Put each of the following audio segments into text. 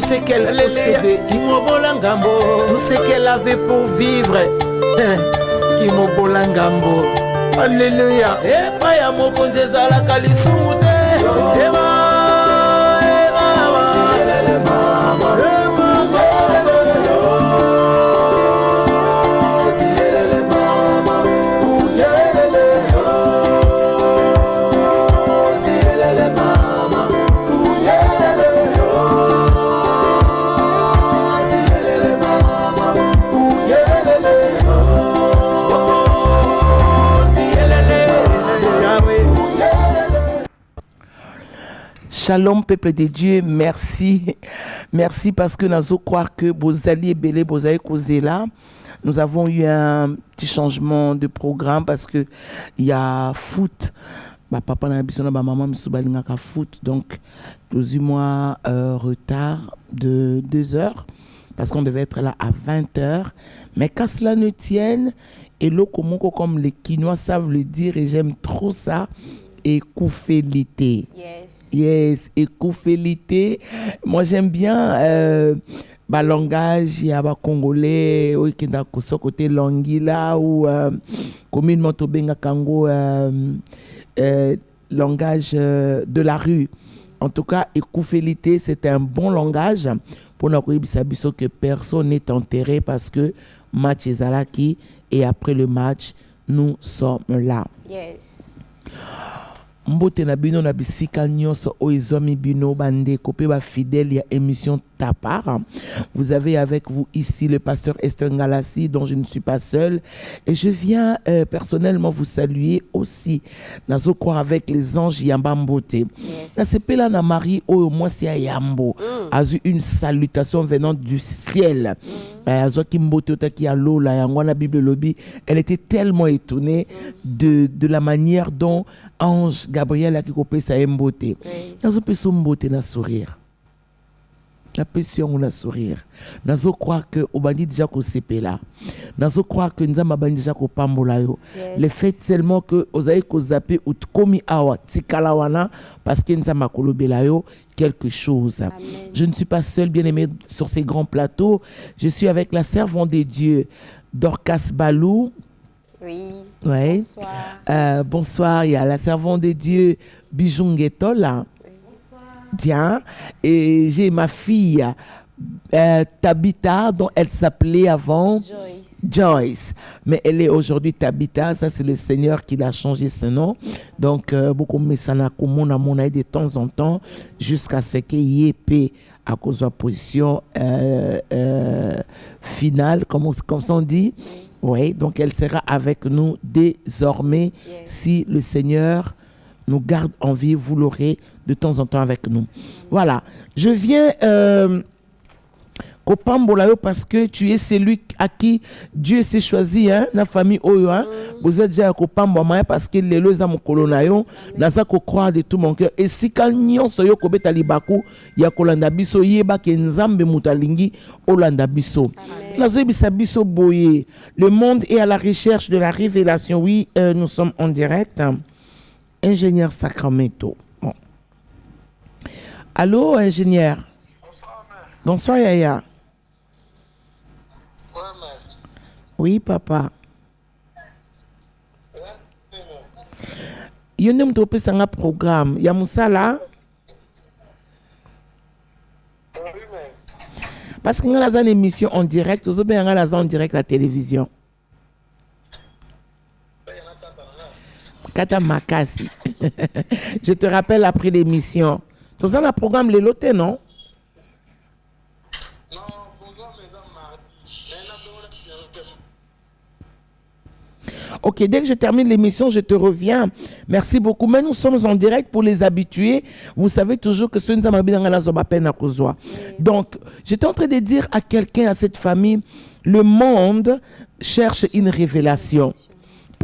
ce qu'elle possédait, tout ce qu'elle avait pour vivre, Kimobolangambo. Alléluia. Et pas ya mokonzi ezalaka lisumu te. Shalom, peuple de Dieu, merci. Merci parce que nous croire que vos alliés belé, vos alliés causés là. Nous avons eu un petit changement de programme parce que il y a foot. Ma papa n'a pas ma maman me foot. Donc, nous avons eu retard de 2 heures parce qu'on devait être là à 20 heures. Mais qu'à cela ne tienne, et l'eau comme les Quinois savent le dire, et j'aime trop ça. Écoufélité. Yes, écoufélité. Moi, j'aime bien langage, il y a un Congolais, qui est sur côté Languila, ou communément au Benga Kango, langage de la rue. En tout cas, écoufélité, c'est un bon langage pour nous que personne n'est enterré parce que match est Zalaki et après le match, nous sommes là. Yes. Mbote na bino na bisika nyonso oizomi bino bande kopé ba fidèle ya émission Tapar. Vous avez avec vous ici le pasteur Esther Ngalassi dont je ne suis pas seul et je viens personnellement vous saluer aussi. Nazo croire avec les anges Yamba Mbote. Na sepela na Marie o moi c'est Yambo. A eu une salutation venant du ciel. Azo ki Mbote otaki ya lola yango na Bible lobby, elle était tellement étonnée de la manière dont ange Gabriel a coupé sa beauté. Nazo peso Mbote na sourire. La pression na sourire. Nazo croire que obandi déjà ko sepela. Nazo croire que nzamba bandi déjà ko pambola yo. Le fait seulement que ozaï ko zappé ou komi awa tikalawana parce que nzamba kolobela yo quelque chose. Amen. Je ne suis pas seul bien-aimé sur ces grands plateaux. Je suis avec la servante de Dieu Dorcas Balou. Oui. Ouais. Bonsoir. Bonsoir, il y a la servante de Dieu Bijungetola. Tiens, et j'ai ma fille Tabitha, dont elle s'appelait avant Joyce. Mais elle est aujourd'hui Tabitha, ça c'est le Seigneur qui l'a changé ce nom. Donc, beaucoup de messages de temps en temps, jusqu'à ce qu'il y ait paix à cause de la position finale, comme on dit. Oui, donc elle sera avec nous désormais si le Seigneur nous garde en vie, vous l'aurez de temps en temps avec nous. Voilà, je viens Kopambolayo parce que tu es celui à qui Dieu s'est choisi, hein, la famille Oyo, hein. Vous êtes déjà Kopambolayo parce que les lois mon colonayo, nasa ko croire de tout mon cœur. Et si kanyon soyo kobeta libaku, ya kolanda biso yeba ke nzambe mutalingi olanda biso. Nazo bisa biso boye. Le monde est à la recherche de la révélation. Oui, nous sommes en direct. Ingénieur Sacramento. Bon. Allô, ingénieur. Bonsoir, Yaya. Oui, papa. Il y a un programme. Il y a Moussala. Parce qu'il y a une émission en direct. Vous avez en direct à la télévision. Kata Makasi. Je te rappelle après l'émission. Tu as un programme les lotés, non? Ok, dès que je termine l'émission, je te reviens. Merci beaucoup. Mais nous sommes en direct pour les habitués. Vous savez toujours que ce n'est pas. Donc, j'étais en train de dire à quelqu'un, à cette famille, le monde cherche une révélation.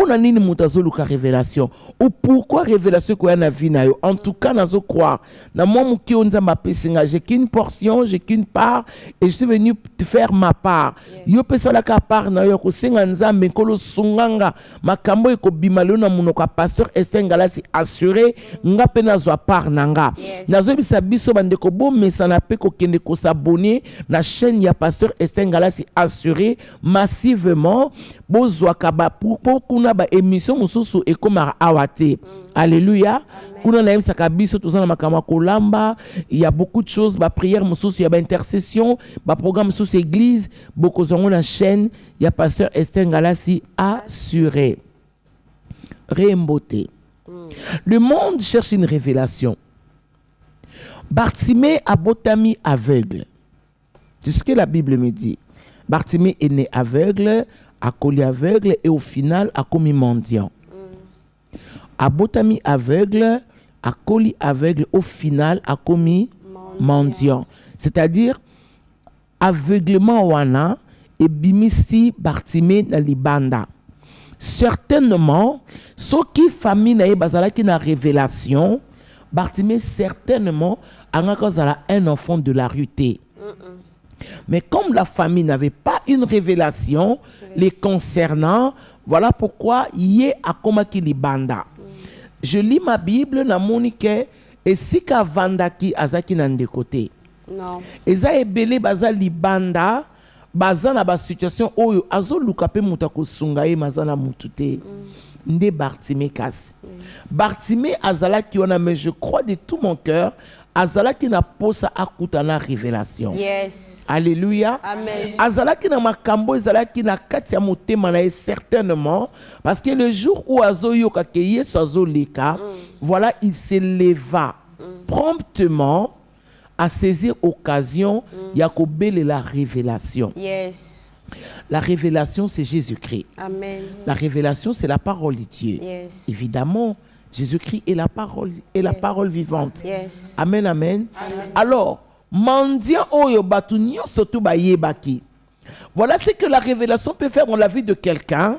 pour nini mutazoluka révélation ou pourquoi révélation ko na vie na yo. En tout cas nazo croire na moi muki onzamba pesinga, j'ai qu'une portion, j'ai qu'une part et je suis venu te faire ma part. Yo pesa la ka part na yo ko senga nzambe kolo sunganga makambo e ko bimalo na munoko pasteur Esther Ngalasi assuré nga pe na zo part nanga. Nazo bisa biso bande ko bo mesana pe ko kende ko s'abonner na chaîne ya pasteur Esther Ngalasi assuré massivement bozwa kaba pour kuna ba émission mususu e komara awate. Alléluia. Kuna na yebisa kabiso tozana makama kolamba, il y a beaucoup de choses, ba prière mususu, il y a ba intercession, ba programme sous église, beaucoup zongo na chaîne, il y a pasteur Esther Ngalasi assuré. Réemboté. Le monde cherche une révélation. Bartimée a botami aveugle. C'est ce que la Bible me dit. Bartimée est né aveugle, a collé aveugle et au final a commis mendiant. A botami aveugle, a collé aveugle, au final a commis mendiant. C'est-à-dire, aveuglement wana et bimisi Bartimée na libanda. Certainement, ce qui famille na bazala qui na révélation, Bartimée certainement a un enfant de la rue. Mais comme la famille n'avait pas une révélation les concernant, voilà pourquoi il est à Komaki Libanda. Je lis ma Bible, na monike, et si ka vandaki azaki nande côté. Non. Eza ebele baza Libanda, baza na ba situation oyo azo lukape mutako sungaye mazana mutute. Nde Bartimée kasi. Bartimée azala ki wana, mais je crois de tout mon cœur azala ki na posa akuta na révélation. Yes. Alléluia. Amen. Azala ki na makambo azala ki na kati ya motema na certainement parce que le jour où azo yoka ke Yesu azo leka, voilà, il se leva promptement à saisir occasion ya ko bele la révélation. Yes. La révélation, c'est Jésus-Christ. Amen. La révélation, c'est la parole de Dieu. Yes. Évidemment, Jésus-Christ est la parole, est la parole vivante. Yes. Amen, amen. Alors, mendiant oyo batu nyonso tu ba yebaki. Voilà ce que la révélation peut faire dans la vie de quelqu'un.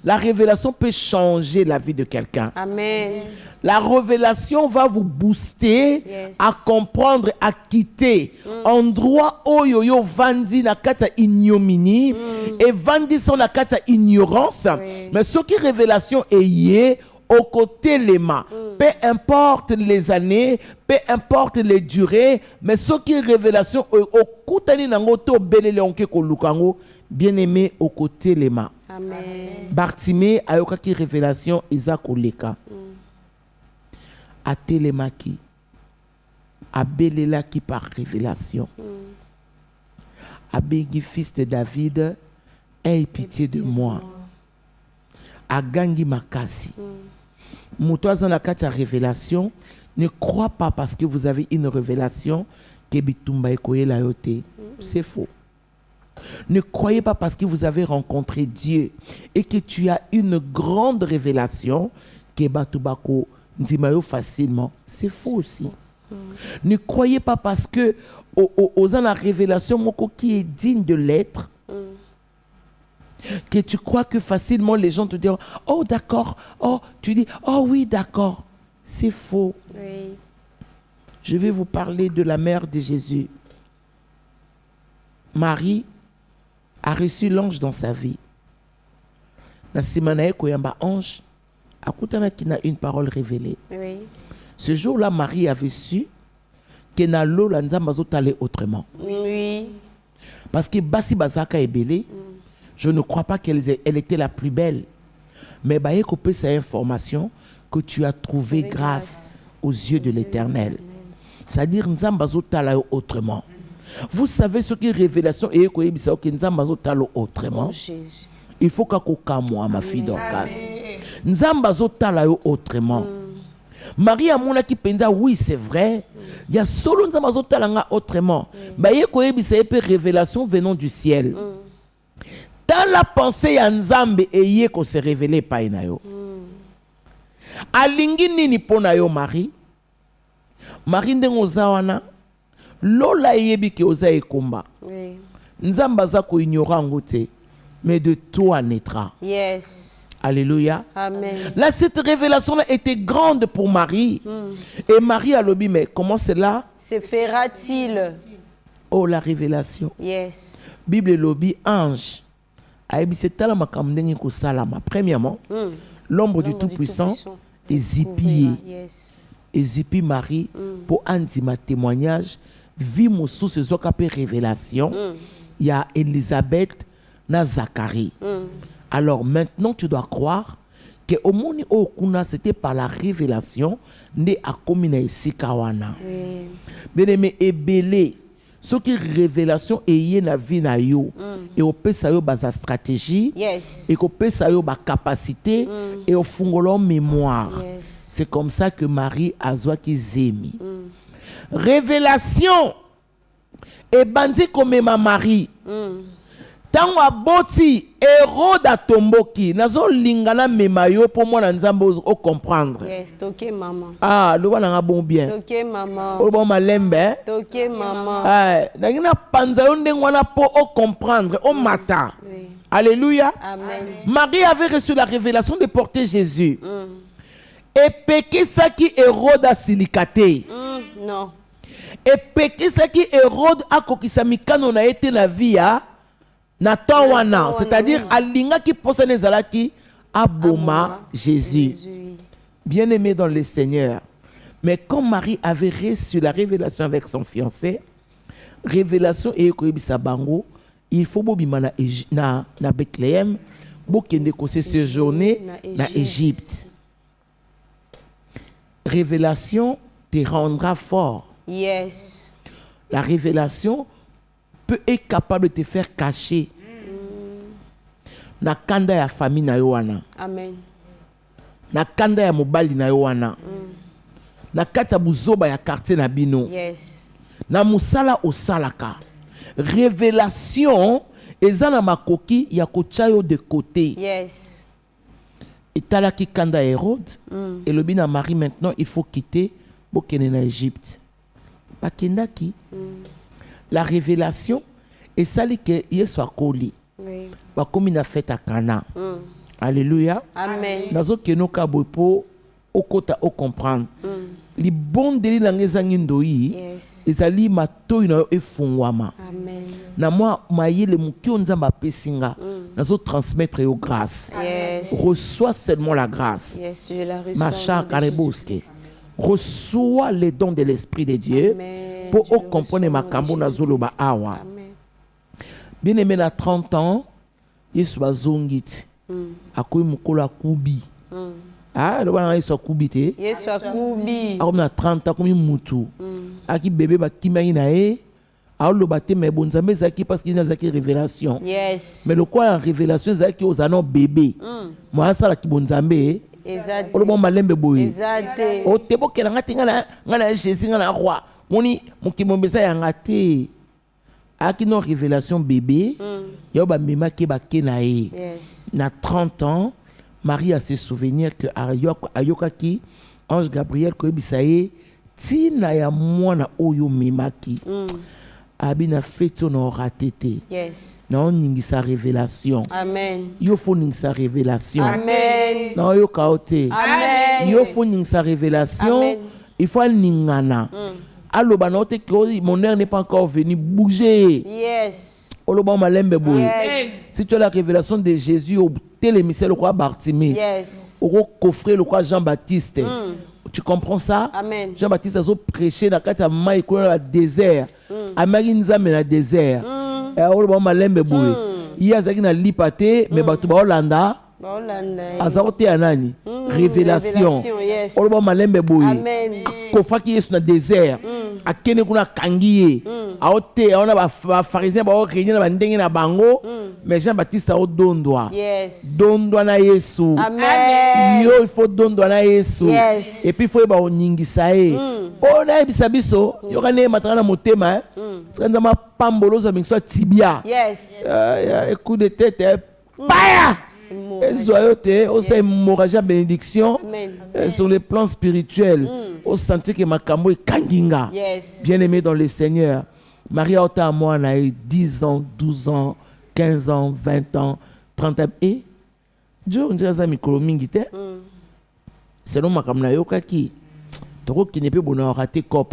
La révélation peut changer la vie de quelqu'un. Amen. La révélation va vous booster à comprendre, à quitter endroit oyo yo vandi na kata ignominie et vandi son na kata ignorance. Mais ce qui révélation est yé au côté les mains. Peu importe les années, peu importe les durées, mais ce qui est révélation au koutani nango to belele onke ko lukango, bien aimé au côté les mains. Amen. Bartimée ayoka ki révélation isa koleka. A télémaki, a belela qui par révélation. A bégi fils de David, aie pitié de moi. A gangi makasi. Moutoazan la kati a révélation, ne crois pas parce que vous avez une révélation que bitumba ekoye la yote. C'est faux. Ne croyez pas parce que vous avez rencontré Dieu et que tu as une grande révélation que batubako ndimayo facilement. C'est faux aussi. Ne croyez pas parce que aux la révélation moko qui est digne de l'être que tu crois que facilement les gens te diront oh d'accord, oh tu dis oh oui d'accord. C'est faux. Oui. Je vais vous parler de la mère de Jésus. Marie a reçu l'ange dans sa vie. La semanae koyamba ange akutana qui n'a une parole révélée. Oui. Ce jour-là, Marie avait su que na lo la nzamba zotale autrement. Oui. Parce que basi bazaka ebele, je ne crois pas qu'elle était la plus belle. Mais baye kopé sa information que tu as trouvé grâce aux yeux de l'Éternel. C'est-à-dire nzamba zotala autrement. Vous savez ce qui est révélation et que nzamba zotala autrement. Oh, Jésus. Il faut qu'akokamwa ma fille d'Orcas. Nzamba zotala autrement. Marie a mon qui pensa oui c'est vrai. Il y a solo nzamba zotala autrement. Baye koyebisa epé révélation venant du ciel. Dans la pensée ya nzambe eye ko se révéler pa inayo. Alingi nini pona yo Marie? Marie ndengo zawana lola yebi ke oza ekomba. Oui. Nzamba za ko ignora ngote, mais de toi naîtra. Yes. Alléluia. Amen. Là, cette révélation-là était grande pour Marie. Et Marie a dit, mais comment cela Se fera-t-il? Oh, la révélation. Yes. Bible lobby ange. Premièrement, l'ombre du Tout-Puissant est zipié. Yes. Et zipi Marie pour ma témoignage. Vimos sous ce appelé révélation. Il y a Élisabeth na Zacharie. Alors maintenant, tu dois croire que au monde où c'était par la révélation né à commune Sikawana. Oui. Bien aimé et belé. Ce qui révélation est na vie na yo et au peut ça yo basa stratégie Yes. et au peut ça yo ba capacité et au fungolo mémoire. Yes. C'est comme ça que Marie a zoa qui zemi. Révélation et bandi comme ma Marie. Tango aboti Hérode atomboki nazo lingana memayo pour moi na nzambe o comprendre. Yes. Toke maman. Ah, le wana bon bien. Toke maman. O bon malembe. Toke maman. Ah, nangina panza yo ndenge wana po o comprendre, o mata. Oui. Alléluia. Amen. Marie avait reçu la révélation de porter Jésus. Et pekisaki Hérode a silikate. Non. Et pekisaki Hérode a kokisa mikano na été na via na tawana, c'est-à-dire alinga qui possède les alaki aboma Jésus. Bien-aimé dans le Seigneur. Mais quand Marie avait reçu la révélation avec son fiancé, révélation et koyebisa bango, il faut bobima na Bethléem, bokende ko se séjourner na Égypte. Révélation te rendra fort. Yes. La révélation est capable de te faire cacher. Na kanda ya famille na yo wana. Amen. Na kanda ya mobali na yo wana. Na kata buzoba ya quartier na bino. Yes. Na musala osalaka. Révélation ezana makoki ya kochayo de côté. Yes. Et talaki kanda Hérode. Et le bin à Marie maintenant il faut quitter pour qu'elle en Égypte. Bakendaki. La révélation et ça li que Yesu akoli. Oui. Ba comme il a fait à Cana. Alléluia. Amen. Nazo keno ka bopo okota o comprendre. Li bon deli langezangi ndoi. Yes. Ezali matoi na efungwama. Amen. Na moi mayele mukio nzamba pesinga. Nazo transmettre yo grâce. Yes. Reçois seulement la grâce. Yes, je la reçois. Macha Kareboske. Reçois les dons de l'Esprit de Dieu. Amen. Pour Je le comprendre ma reçois, kambo na zoloba awa. Amen. Bien aimé à 30 ans, Yesu bazongit. Akoyi mukolo akubi. Ah, le wana Yesu akubite. Yesu akubi. Akomi na 30 ans komi mutu. Aki bébé bakimaki na ye. Aoloba te mais bon nzambe zaki parce qu'il y a zaki révélation. Yes. Mais le quoi en révélation zaki ozana bébé. Moi ça la ki bon nzambe. Exact. Oloba malembe boye. Exact. O te bokela ngati ngana Jésus ngana roi. Moni mukimombesa yanga te. Aki non révélation bébé. Yo ba mema ke ba kenae. Yes. Na 30 ans, Marie a ses souvenirs que ayokaki ange Gabriel ko bisaye tina ya mwana oyo memaki. Abina feto na ratete. Yes. Na oningi sa révélation. Amen. Yo fo ning sa révélation. Amen. Na yo kaote. Amen. Yo fo ning sa révélation. Amen. Il faut ningana. Aloba na ote que mon heure n'est pas encore venu bouger. Yes. Oloba malembe boy. Yes. Si tu as la révélation de Jésus au télémissel le roi Bartimée. Yes. Au coffret le roi Jean-Baptiste. Tu comprends ça? Amen. Jean-Baptiste a prêché dans le désert. Amari nzambe na désert. Et oloba malembe boy. Il y a zaki na lipate mais batu ba Hollanda. Azarote anani. Révélation. Yes. Oloba malembe boy. Amen. Kofaki Yesu na désert. Akene kuna kangiye. Aote ona ba pharisien ba réunir na bandenge na bango. Mais Jean-Baptiste a dondwa. Yes. Dondwa na Yesu. Amen. Yo il faut dondwa na Yesu. Yes. Et puis il faut ba oningisa e. Ona ebisa biso yo kana matana motema. Tsanza ma pambolo za mixo tibia. Yes. Coup de tête. Paya. Ezoyote, au sein hémorragie bénédiction sur le plan spirituel, au sentir que ma cambo est kanginga. Yes. Bien aimé dans le Seigneur. Marie a à moi, on a eu 10 ans, 12 ans, 15 ans, 20 ans, 30 ans. Et Dieu on dirait ça mikolo mingi te. Selon makambo na yokaki. Toko qui ne peut bona rater corps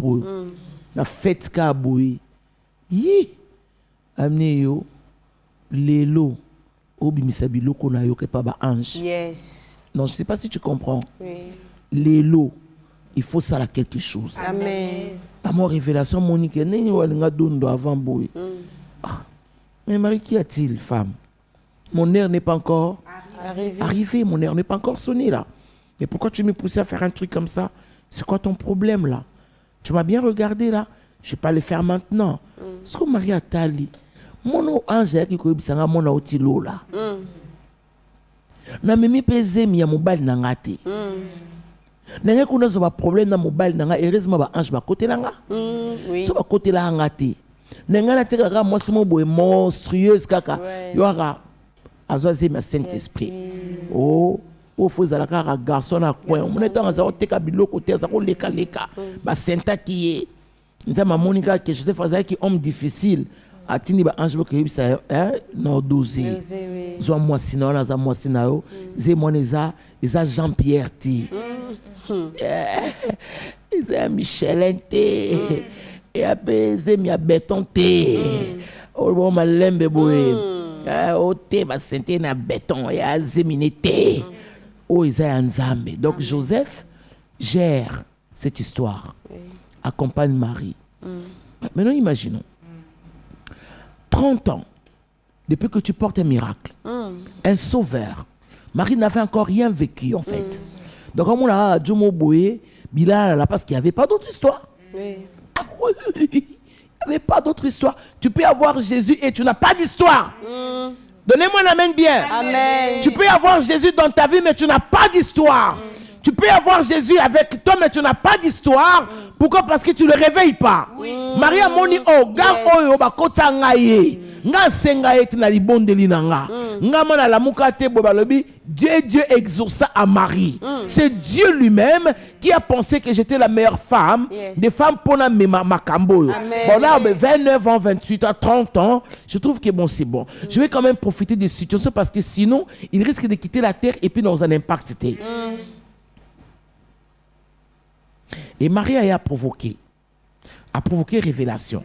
la fête ka boui. Yi. Amené yo lelo obimisa biloko na yo ke pa ba ange. Yes. Non, je sais pas si tu comprends. Oui. Lelo, il faut ça là quelque chose. Amen. À mon révélation Monique neni walinga dondo avant boui. Mais Marie, qu'y a-t-il, femme? Mon air n'est pas encore arrivé, mon air n'est pas encore sonné là. Mais pourquoi tu me poussais à faire un truc comme ça? C'est quoi ton problème là? Tu m'as bien regardé là? Je ne vais pas le faire maintenant. Ce que Marie a tali, mon ange qui koyebisanga mon otilo là. Na mimi peze mi ya mobile na ngate. Nanga kuna zo ba problème na mobile nanga heureusement ba ange ba côté nanga. Oui. So ba côté la ngate. Nanga na teka ka mwasi mo boye monstrueuse kaka. Yo ara azoaze ma Saint-Esprit. Oh, faut zalaka ka garçon na coin. On est dans za oteka biloko te za ko leka leka. Ba senta ki nza ma Monica que Joseph azaki homme difficile. Atini ba ange ko yebisa no 12. Zo mwasi na za mwasi na yo. Ze moneza eza Jean-Pierre ti. Eza Michelin te. Et après ze mi béton te. O bon malembe boye. O te ba sente na béton ya zemine te. O eza nzambe. Donc Joseph gère cette histoire. Accompagne Marie. Maintenant imaginons 30 ans depuis que tu portes un miracle, un sauveur. Marie n'avait encore rien vécu en fait. Donc comme on a Djomo Boé, Bilal là parce qu'il n'y avait pas d'autre histoire. Oui. Ah, oui. Il n'y avait pas d'autre histoire. Tu peux avoir Jésus et tu n'as pas d'histoire. Donnez-moi un amen bien. Amen. Tu peux avoir Jésus dans ta vie mais tu n'as pas d'histoire. Tu peux avoir Jésus avec toi mais tu n'as pas d'histoire. Pourquoi? Parce que tu ne le réveilles pas. Marie a moni o gar oyo bakota ngaye. Nga senga eti na libondeli nanga. Nga mona la mukate bobalobi Dieu exauça à Marie. C'est Dieu lui-même qui a pensé que j'étais la meilleure femme des femmes pour la makambo. Bon là 29 ans, 28 ans, 30 ans, je trouve que bon c'est bon. Je vais quand même profiter des situations parce que sinon il risque de quitter la terre et puis dans un impact. Et Marie a provoqué révélation.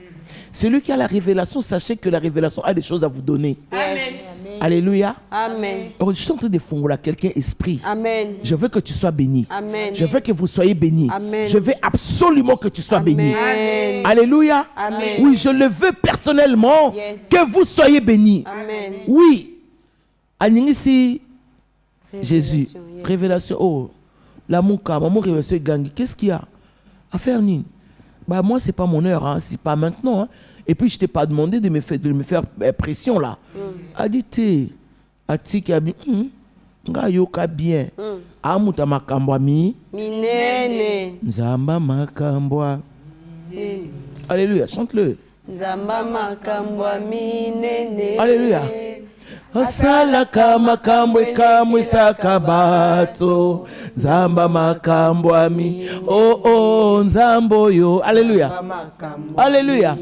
Celui qui a la révélation, sachez que la révélation a des choses à vous donner. Yes. Alléluia. Amen. Alors, je suis en train de fondre à quelqu'un esprit. Amen. Je veux que tu sois béni. Amen. Je veux que vous soyez bénis. Amen. Je veux absolument que tu sois béni. Amen. Alléluia. Amen. Oui, je le veux personnellement. Yes. Que vous soyez bénis. Amen. Oui. Aningisi Jésus. Yes. Révélation. Oh, la mouka, maman révélation gangi. Qu'est-ce qu'il y a à faire, Nine? Bah, moi, c'est pas mon heure, hein. C'est pas maintenant. Hein. Et puis, je t'ai pas demandé de me faire pression là. A dit, Atiki a dit, nga yoka bien. Amuta makambwa mi. Minene. Nzamba makambwa. Alléluia, chante-le. Nzamba makambwa minene. Alléluia. Asalaka makambo kamwe sakabato Nzamba makambo ami oh nzambo yo. Alléluia. Alléluia.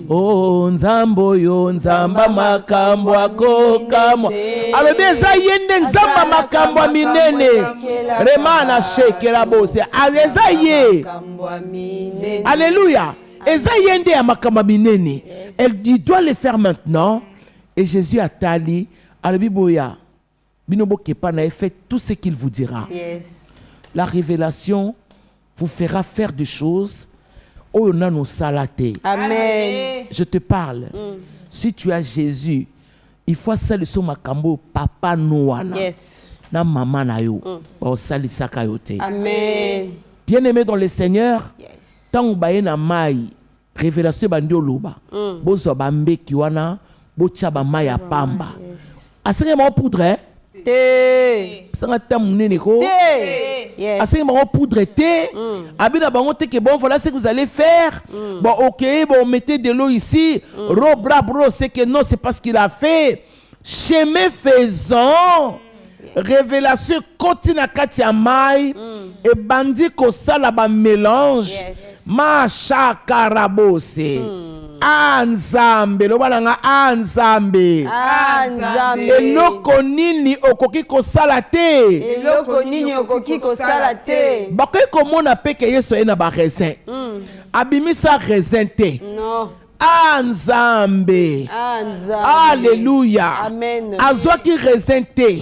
Oh nzambo yo nzamba makambo akokamo. Alobeza yende nzamba makambo minene. Remana shekera bose. Aleza ye. Alléluia. Eza yende ya makambo minene. Elle doit le faire maintenant. Et Jésus a tali à la Biboya. Binobo Kepana a fait tout ce qu'il vous dira. Yes. La révélation vous fera faire des choses. Oh, on a nos salatés. Amen. Je te parle. Si tu as Jésus, il faut saluer son makambo papa Noana. Yes. Na maman na yo. Oh, sali sakayote. Amen. Bien-aimé dans le Seigneur. Yes. Tant baye na mai. Révélation bandio loba. Bozo bambe kiwana. Bochaba maya pamba. Asenge ma poudre Te. Sanga tamunene ko. Te. Yes. Asenge ma poudre te. Abina bango te que bon voilà ce que vous allez faire. Bon OK, bon mettez de l'eau ici. Robra bro c'est que non, c'est pas ce qu'il a fait. Chemin faisant. Révélation continue à katia mai et bandi ko sala ba mélange. Ma chakarabose. Anzambe, lobalanga Anzambe. Anzambe. Eloko nini okoki kosala te. Eloko nini okoki kosala te. Bakoki komona peke Yesu ena ba raisin. Abimisa raisin te. Non. Anzambe. Anzambe. Alléluia. Amen. Azwaki raisin te.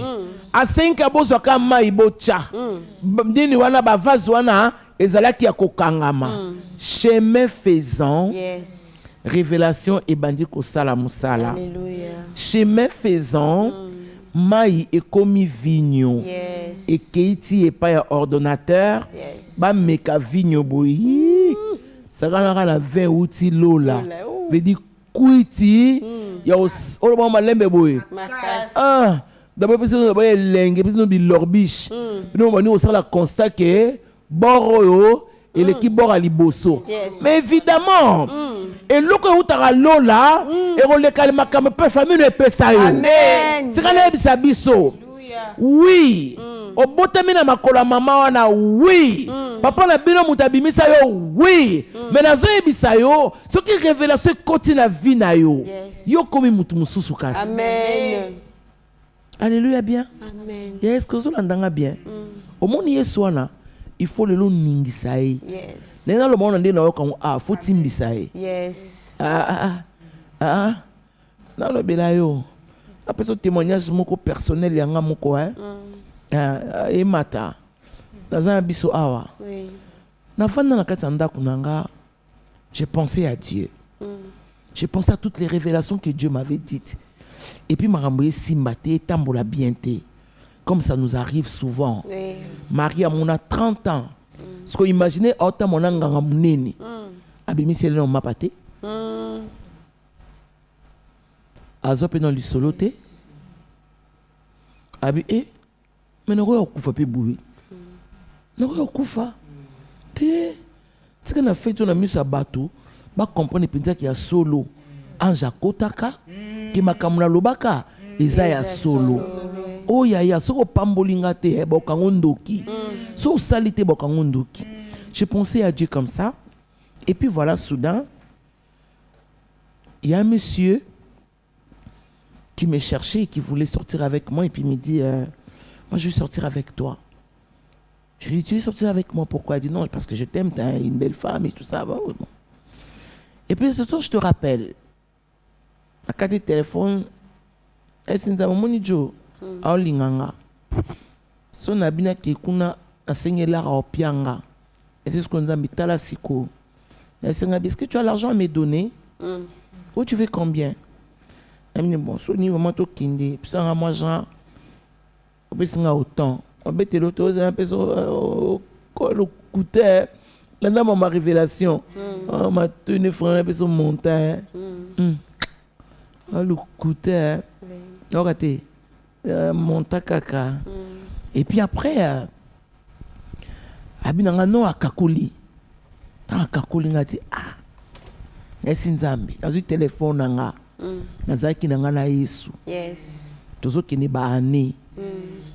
Asenka bozwaka mai bocha. Nini wana ba vase wana ezalaki ya kokangama. Chemin faisant. Yes. Révélation et bandi kosala musala. Alléluia. Chemin faisant, mai ekomi vigno. Yes. Et keiti et pas ordonnateur. Yes. Ba meka vigno boyi. Ça va la vin outil lola. Veut dire kuiti. Ya o ba malembe boyi. Makasi. Ah, d'abord parce que ba lenge, parce que bi lorbiche. Nous on au la constat que boro et l'équipe bord à liboso. Yes. Mais évidemment, et l'autre outara lola, et on les calme comme peu famille ne peut ça. Amen. C'est quand même ça biso. Oui. Au botamina makola mama wana oui. Papa na bino mutabimisa yo oui. Mais nazo ebisa yo, ce qui révélation continue la vie na yo. Yes. Yo komi mutu mususu kasi. Amen. Alléluia bien. Amen. Est-ce que vous l'entendez bien? Au monde Yesu wana, il faut le long ningisa ye. Yes. Nena le monde ndé na yo kan faut timbisa ye. Yes. Na lo bela yo. Après ce témoignage moko personnel yanga moko et mata. Dans biso awa. Oui. Na fanda na kati ndako nanga, j'ai pensé à Dieu. J'ai pensé à toutes les révélations que Dieu m'avait dites. Et puis m'a simbate tambola bien té. Comme ça nous arrive souvent. Oui. Marie on a 30 ans. Ce que imaginez autant mon anganga muneni. Abimi c'est le m'a paté. Azope dans le soloté. Abi mais ne roya kufa pe boué. Ne roya kufa. Te ce qu'on a fait on a mis sa bateau, ba comprendre penza qui a solo. Anja kotaka ki makamuna lobaka Isaiah solo. Oh ya soko pambolinga te bokango ndoki. So salite bokango ndoki. Je pensais à Dieu comme ça. Et puis voilà, soudain, il y a un monsieur qui me cherchait et qui voulait sortir avec moi et puis il me dit moi je vais sortir avec toi. Je lui ai dit tu veux sortir avec moi, pourquoi? Il dit non, parce que je t'aime, t'es une belle femme et tout ça. Bon. Et puis ce soir je te rappelle la carte de téléphone est une zamoni jo a linganga so na bina ki kuna asengela ra opianga et c'est ce qu'on a mis tala siko est-ce que tu as l'argent à me donner? Où tu veux combien? Elle me dit bon so ni vraiment to kinde puis ça moi genre obesinga autant obete l'auto un peu so le coûtait la dame ma révélation ma tenue frère un peu so montant le coûtait regardez monta kaka et puis après abinanga no akakoli ta akakoli ngati esi nzambe azu téléphone nanga nazaki nanga na Yesu. Yes. Tozokini ba ane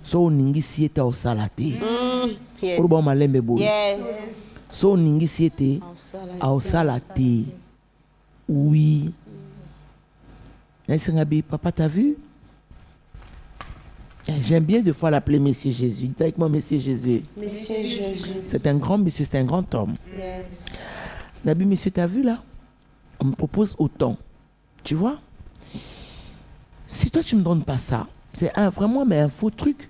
so ningisi ete osala te. Yes. Oruba malembe boy. Yes. So ningisi ete osala te. Oui. Papa, t'as vu? J'aime bien de fois l'appeler Monsieur Jésus. Dis avec moi, Monsieur Jésus. Monsieur Jésus. C'est un grand monsieur, c'est un grand homme. Yes. Nabi, monsieur, t'as vu là? On me propose autant. Tu vois? Si toi, tu ne me donnes pas ça, c'est vraiment mais un faux truc.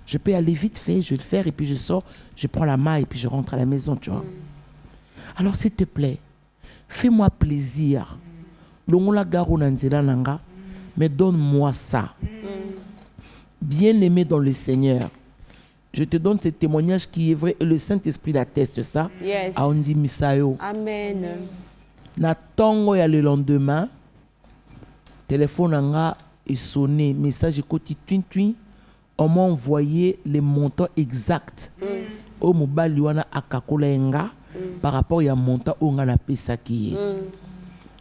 Je peux aller vite fait, je vais le faire et puis je sors, je prends la main et puis je rentre à la maison, tu vois. Alors, s'il te plaît, fais-moi plaisir. Mais donne-moi ça. Bien-aimé dans le Seigneur, je te donne ce témoignage qui est vrai et le Saint-Esprit atteste ça. Yes. Aondi Misayo. Amen. Na tongo ya le lendemain, téléphone anga est sonné, message côté twin. On m'a envoyé les montants exacts. Au mobile wana akakola enga par rapport à montant onga na pesa ki.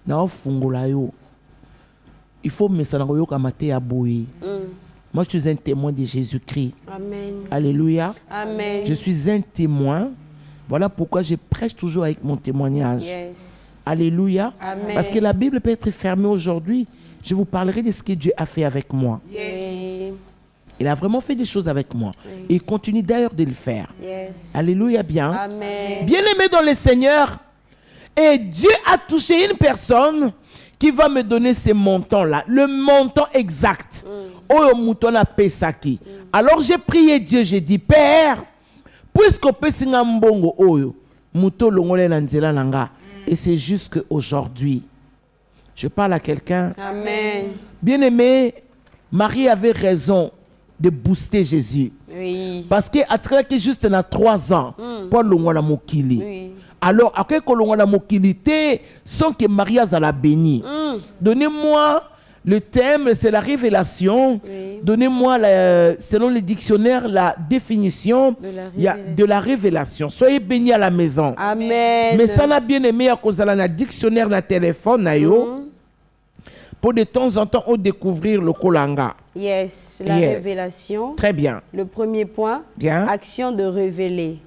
Na fungola yo. Il faut me sanango kamate ya boye. Moi, je suis un témoin de Jésus-Christ. Amen. Alléluia. Amen. Je suis un témoin Voilà pourquoi je prêche toujours avec mon témoignage. Yes. Alléluia. Amen. Parce que la Bible peut être fermée aujourd'hui. Je vous parlerai de ce que Dieu a fait avec moi. Yes. Il a vraiment fait des choses avec moi. Et il continue d'ailleurs de le faire. Yes. Alléluia, bien. Amen. Bien-aimé dans le Seigneur, et Dieu a touché une personne qui va me donner ces montants-là, le montant exact. Oyo mouton a pesaki. Alors j'ai prié Dieu, j'ai dit, Père, puisqu'on peut singa mbongo oyo, mouton longole nanzela nanga. Et c'est juste qu'aujourd'hui, je parle à quelqu'un. Amen. Bien-aimé, Marie avait raison de booster Jésus. Oui. Parce qu'à travers que juste dans 3 ans, pour l'ongwana mokili. Oui. Alors, après que l'ongwana mokili, sans que Marie a la béni. Donnez-moi le thème, c'est la révélation. Oui. Donnez-moi, selon le dictionnaire, la définition de la révélation. Soyez bénis à la maison. Amen. Mais ça n'a bien aimé à cause de la dictionnaire, na téléphone, na yo. Pour de temps en temps, on découvrir le kolanga. Yes, la Yes. révélation. Très bien. Le premier point, Bien. action de révéler.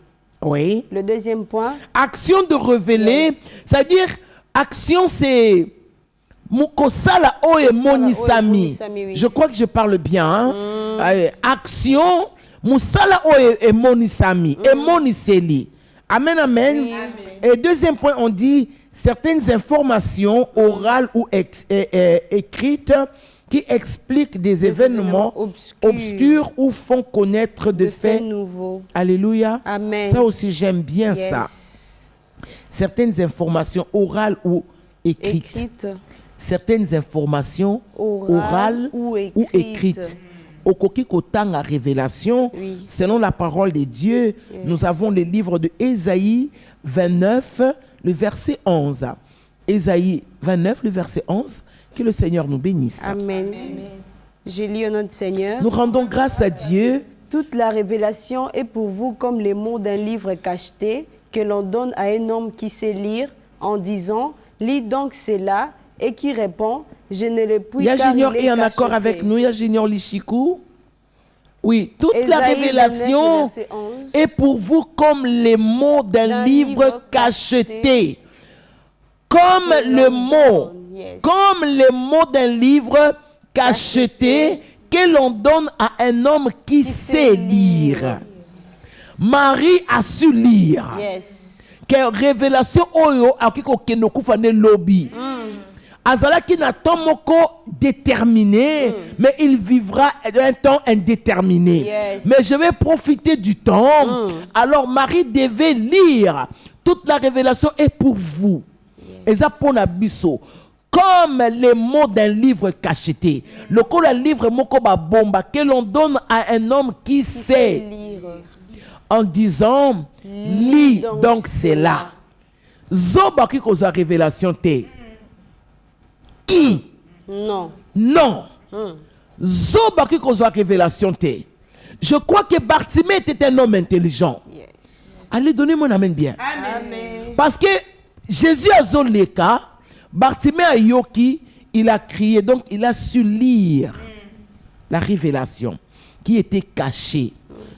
Oui. Le deuxième point, Action de révéler, Yes. c'est-à-dire, action c'est Mukosala oe monisami. monisami, oui. Je crois que je parle bien. Hein? Action, Musala oe monisami. Et moniseli. Amen, amen. Oui. Et deuxième point, on dit certaines informations orales ou écrites qui expliquent des événements obscurs ou font connaître de de faits faits nouveaux. Alléluia. Amen. Ça aussi, j'aime bien ça. Yes. Certaines informations orales ou écrites. Écrite, Certaines informations orales ou ou écrites. Au Koki Kotanga révélation, Oui. selon la parole de Dieu, nous avons le livre de Ésaïe 29, le verset 11. Ésaïe 29, le verset 11. Que le Seigneur nous bénisse. Amen. J'ai lu au nom du Seigneur. Nous rendons grâce à Dieu. Toute la révélation est pour vous comme les mots d'un livre cacheté que l'on donne à un homme qui sait lire en disant « Lis donc cela » et qui répond « Je ne le puis car Junior il est est en accord cacheté. avec nous. Junior Lichikou. Oui, toute la Ésaïe 29, révélation verset 11. est pour vous comme les mots d'un livre cacheté. Comme Que le l'on mot, donne, yes. comme les mots d'un livre cacheté que l'on donne à un homme qui sait lire. Marie a su lire. Yes. Que révélation oyo akiko kenoku fane lobby. Azalaki na temps moko déterminé, mais il vivra un temps indéterminé. Yes. Mais je vais profiter du temps. Alors Marie devait lire. Toute la révélation est pour vous. Eza pona biso. Comme les mots d'un livre cacheté. Le col livre moko ba bomba que l'on donne à un homme qui sait Lire. en disant lis donc cela. Zoba qui cause la révélation te. Qui? Non. Non. Zoba qui cause la révélation te. Je crois que Bartimée était un homme intelligent. Yes. Allez, donnez-moi un amen bien. Amen. Parce que Jésus a zoleka, Bartimée a yoki, il a crié, donc il a su lire la révélation qui était cachée.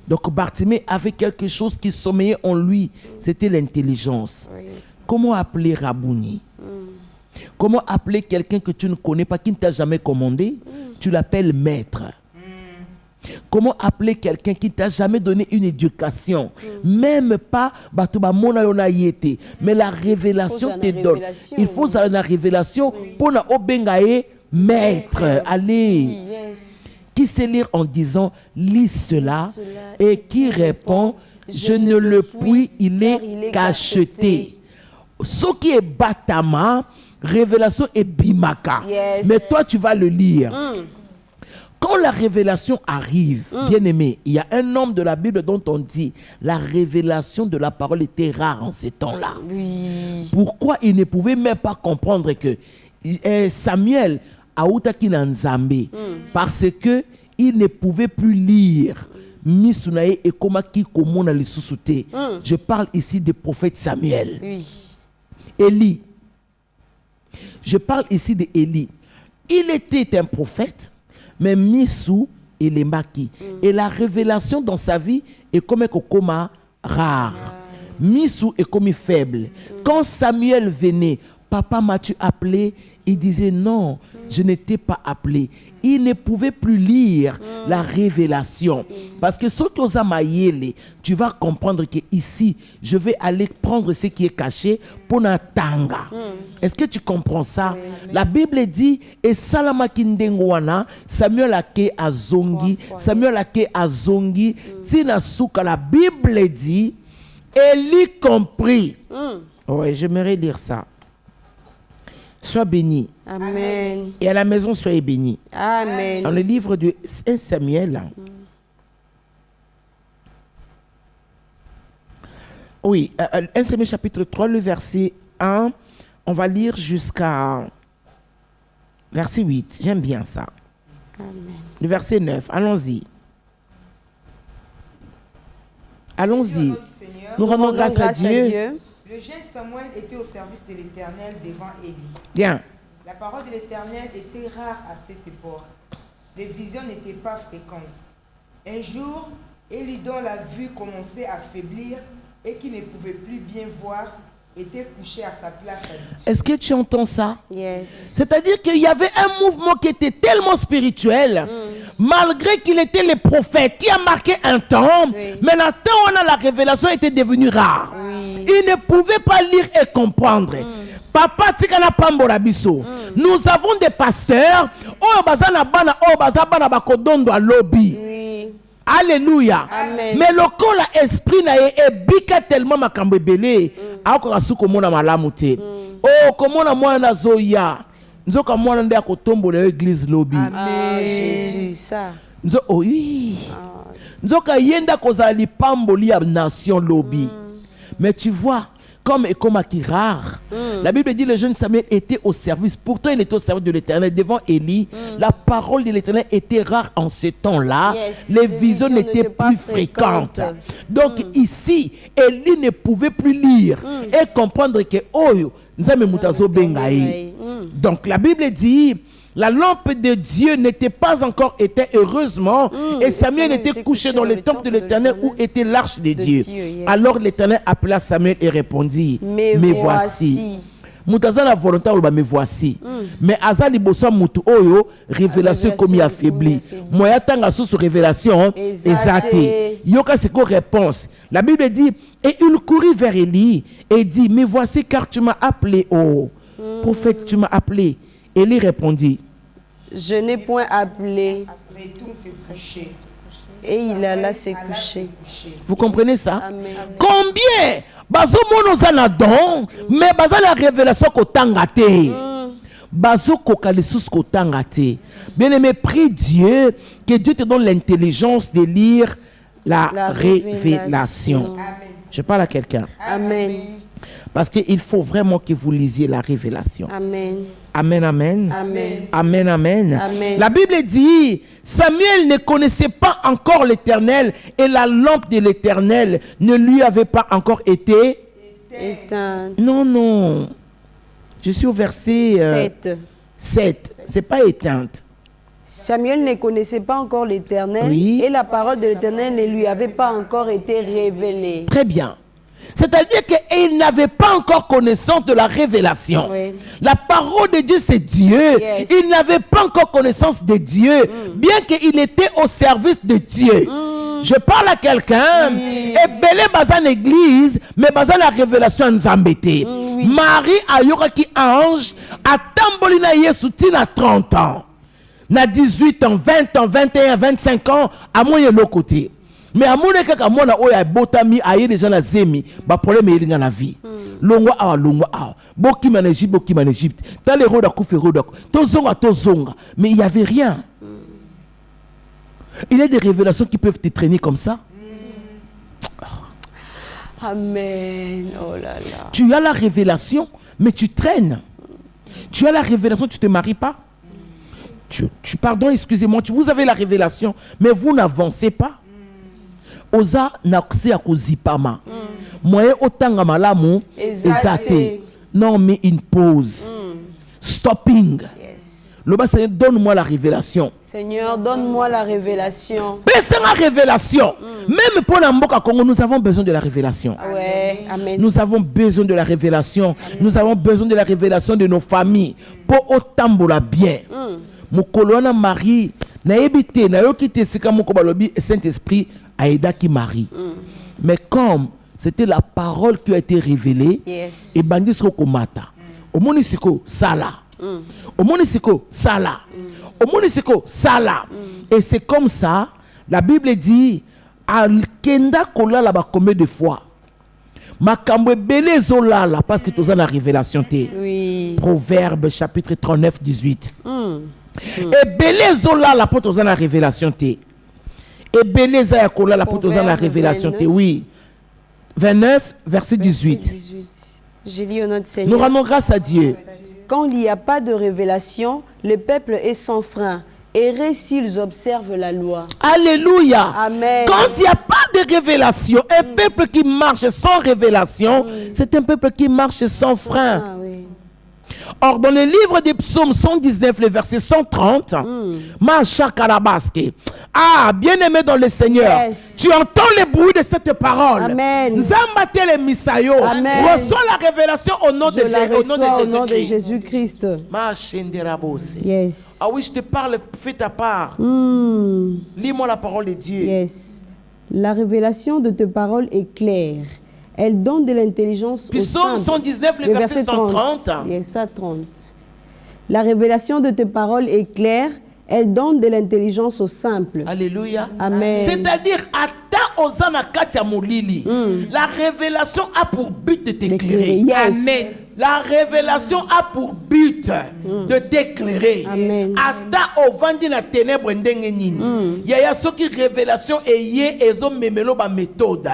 Donc Bartimée avait quelque chose qui sommeillait en lui, c'était l'intelligence. Oui. Comment appeler Rabouni? Comment appeler quelqu'un que tu ne connais pas, qui ne t'a jamais commandé? Tu l'appelles maître. Comment appeler quelqu'un qui ne t'a jamais donné une éducation? Même pas, mais la révélation te donne. Il faut la révélation pour la obengae maître. Allez. Yes. Qui sait lire en disant lis cela et qui répond je ne le puis, il est cacheté. Ce qui est Batama, révélation est Bimaka. Yes. Mais toi tu vas le lire. Quand la révélation arrive, bien aimé, il y a un homme de la Bible dont on dit la révélation de la parole était rare en ces temps-là. Oui. Pourquoi il ne pouvait même pas comprendre que Samuel a outaki na Nzambe parce que il ne pouvait plus lire Misunae et Komaki Komona Lissusute. Je parle ici des prophètes Samuel. Oui. Élie. Je parle ici de Élie. Il était un prophète, mais Missou et les maquis. Et la révélation dans sa vie est comme un coma rare. Missou est comme faible. Quand Samuel venait, papa, m'as-tu appelé? Il disait non, je n'étais pas appelé. Il ne pouvait plus lire la révélation. Parce que ce que Mayele, tu vas comprendre que ici, je vais aller prendre ce qui est caché pour n'atanga. Est-ce que tu comprends ça? La Bible dit, et Salama Kindengwana, Samuel Ake Azongi, Samuel Ake Azongi, Tina Souka, la Bible dit, Élie compris. Ouais, j'aimerais lire ça. Sois béni. Amen. Et à la maison, soyez bénis. Amen. Dans le livre de 1 Samuel, oui, 1 Samuel chapitre 3, le verset 1, on va lire jusqu'à verset 8. J'aime bien ça. Amen. Le verset 9, allons-y. Allons-y. Nous rendons grâce à Dieu. Le jeune Samuel était au service de l'Éternel devant Élie. Bien. La parole de l'Éternel était rare à cette époque. Les visions n'étaient pas fréquentes. Un jour, Élie, dont la vue commençait à faiblir et qui ne pouvait plus bien voir, était couché à sa place habituelle. Est-ce que tu entends ça? Yes. C'est-à-dire qu'il y avait un mouvement qui était tellement spirituel, malgré qu'il était le prophète qui a marqué un temps, mais maintenant on a la révélation était devenue rare. Il ne pouvait pas lire et comprendre. Papa Tikana Pambola Biso. Nous avons des pasteurs, oh bazana bana, oh bazabana bakodondo a lobby. Alléluia. Amen. Mais le corps, l'esprit n'a bika tellement makambe belé. Ako suko mona malamu te. Oh, comment na mwana zoya. Nzoka mwana nde akotombo na église lobby. Ah, Jésus, ça. Nzo oh oui. Nzoka yenda kozali pamboli ya nation lobby. Mais tu vois, comme qui rare. La Bible dit que le jeune Samuel était au service. Pourtant, il était au service de l'Éternel. Devant Élie, la parole de l'Éternel était rare en ce temps-là. Yes, les visions n'étaient plus fréquentes. Donc ici, Élie ne pouvait plus lire et comprendre que oh, Nzambe mutazo bengaï. Donc la Bible dit, la lampe de Dieu n'était pas encore éteinte, heureusement, et Samuel était couché dans le temple de l'Éternel où était l'arche de Dieu. Yes. Alors l'Éternel appela Samuel et répondit, mais voici. Mutaza la volonté me voici. Mais azali bossa mutu oyo révélation comme il affaibli. Moya tanga sous révélation exacte. Yoka c'est quoi réponse. La Bible dit et il courut vers Élie et dit mais voici car tu m'as appelé oh prophète tu m'as appelé. Élie répondit je n'ai point appelé. Mais tout te couché. Et il alla se coucher. Vous comprenez ça? Amen. Combien bazo mono zana don mais baza la révélation ko tangate. Bazo ko kalisus ko tangate. Bien-aimé, prie Dieu que Dieu te donne l'intelligence de lire la révélation. Amen. Je parle à quelqu'un. Amen. Parce qu'il faut vraiment que vous lisiez la révélation. Amen. Amen, amen. Amen. Amen, amen. Amen. La Bible dit, Samuel ne connaissait pas encore l'Éternel et la lampe de l'Éternel ne lui avait pas encore été Éteinte. Non, non. Je suis au verset 7. C'est pas éteinte. Samuel ne connaissait pas encore l'Éternel et la parole de l'Éternel ne lui avait pas encore été révélée. Très bien. C'est-à-dire qu'il n'avait pas encore connaissance de la révélation. Oui. La parole de Dieu, c'est Dieu. Yes. Il n'avait pas encore connaissance de Dieu, bien qu'il était au service de Dieu. Je parle à quelqu'un, et belé bazan église, mais bazan la révélation nzambete. Marie a yoraki ange, a tambolina yesu tina 30 ans. Na 18 ans, 20 ans, 21, 25 ans, à moyen l'autre côté. Mais à mon époque, à mon oya botami aye déjà na zemi, ba problème est dans la vie. Longwa a, boki man Égypte, dans les roda koufe roda, tozonga, mais il y avait rien. Il y a des révélations qui peuvent te traîner comme ça. Amen. Oh là là. Tu as la révélation, mais tu traînes. Tu as la révélation, tu ne te maries pas. Pardon, excusez-moi, vous avez la révélation, mais vous n'avancez pas. Oza n'accès à kozipama. Moyen otanga malamu ezate. Non, mais une pause. Stopping. Yes. Le bas, Seigneur, donne-moi la révélation. Seigneur, donne-moi la révélation. Mais c'est la révélation. Même pour la Mboka Congo, nous avons besoin de la révélation. Ouais. Amen. Nous avons besoin de la révélation. Nous avons besoin de la révélation de nos familles. Pour autant la bien. Mokolona Marie, na ebité, na yokite sika moko balobi Saint-Esprit aida qui Marie. Mais comme c'était la parole qui a été révélée, Yes. et bandisco komata. Au monisiko sala. Au monisiko sala. Au monisiko sala. Et c'est comme ça, la Bible dit, al kenda kola la ba combien de fois? Makambo belé zola la parce que tu as la révélation té. Oui. Proverbe chapitre 39 18. Et belé zola la pour tu as la révélation té. Et belé zaya kola la pour tu as la révélation té. Oui. 29 verset 18. Je lis au nom de Nous Seigneur. rendons grâce à Dieu. Quand il n'y a pas de révélation, le peuple est sans frein. Errer s'ils observent la loi. Alléluia. Amen. Quand il n'y a pas de révélation, un peuple qui marche sans révélation, c'est un peuple qui marche sans frein. Ah, oui. Or, dans le livre des psaumes 119, le verset 130, Macha Karabaske. Ah, bien-aimé dans le Seigneur, Yes. tu entends le bruit de cette parole. Amen. Nzambate le Misayo. Amen. Reçois la révélation au nom de Je la reçois au nom de Jésus-Christ. Jésus-Christ. Ma Shenderabose. Yes. Ah oui, je te parle, fais ta part. Lis-moi la parole de Dieu. Yes. La révélation de tes paroles est claire. Elle donne de l'intelligence Puis aux Psaume simples. 119, le verset 130. Yes, ça 30. La révélation de tes paroles est claire. Elle donne de l'intelligence aux simples. Alléluia. Amen. C'est-à-dire, ata ozana katia molili. La révélation a pour but de t'éclairer. Yes. Amen. La révélation a pour but de t'éclairer. Amen. Ata ovandi na ténèbre ndenge nini. Yaya soki révélation eye ezo memelo ba méthode.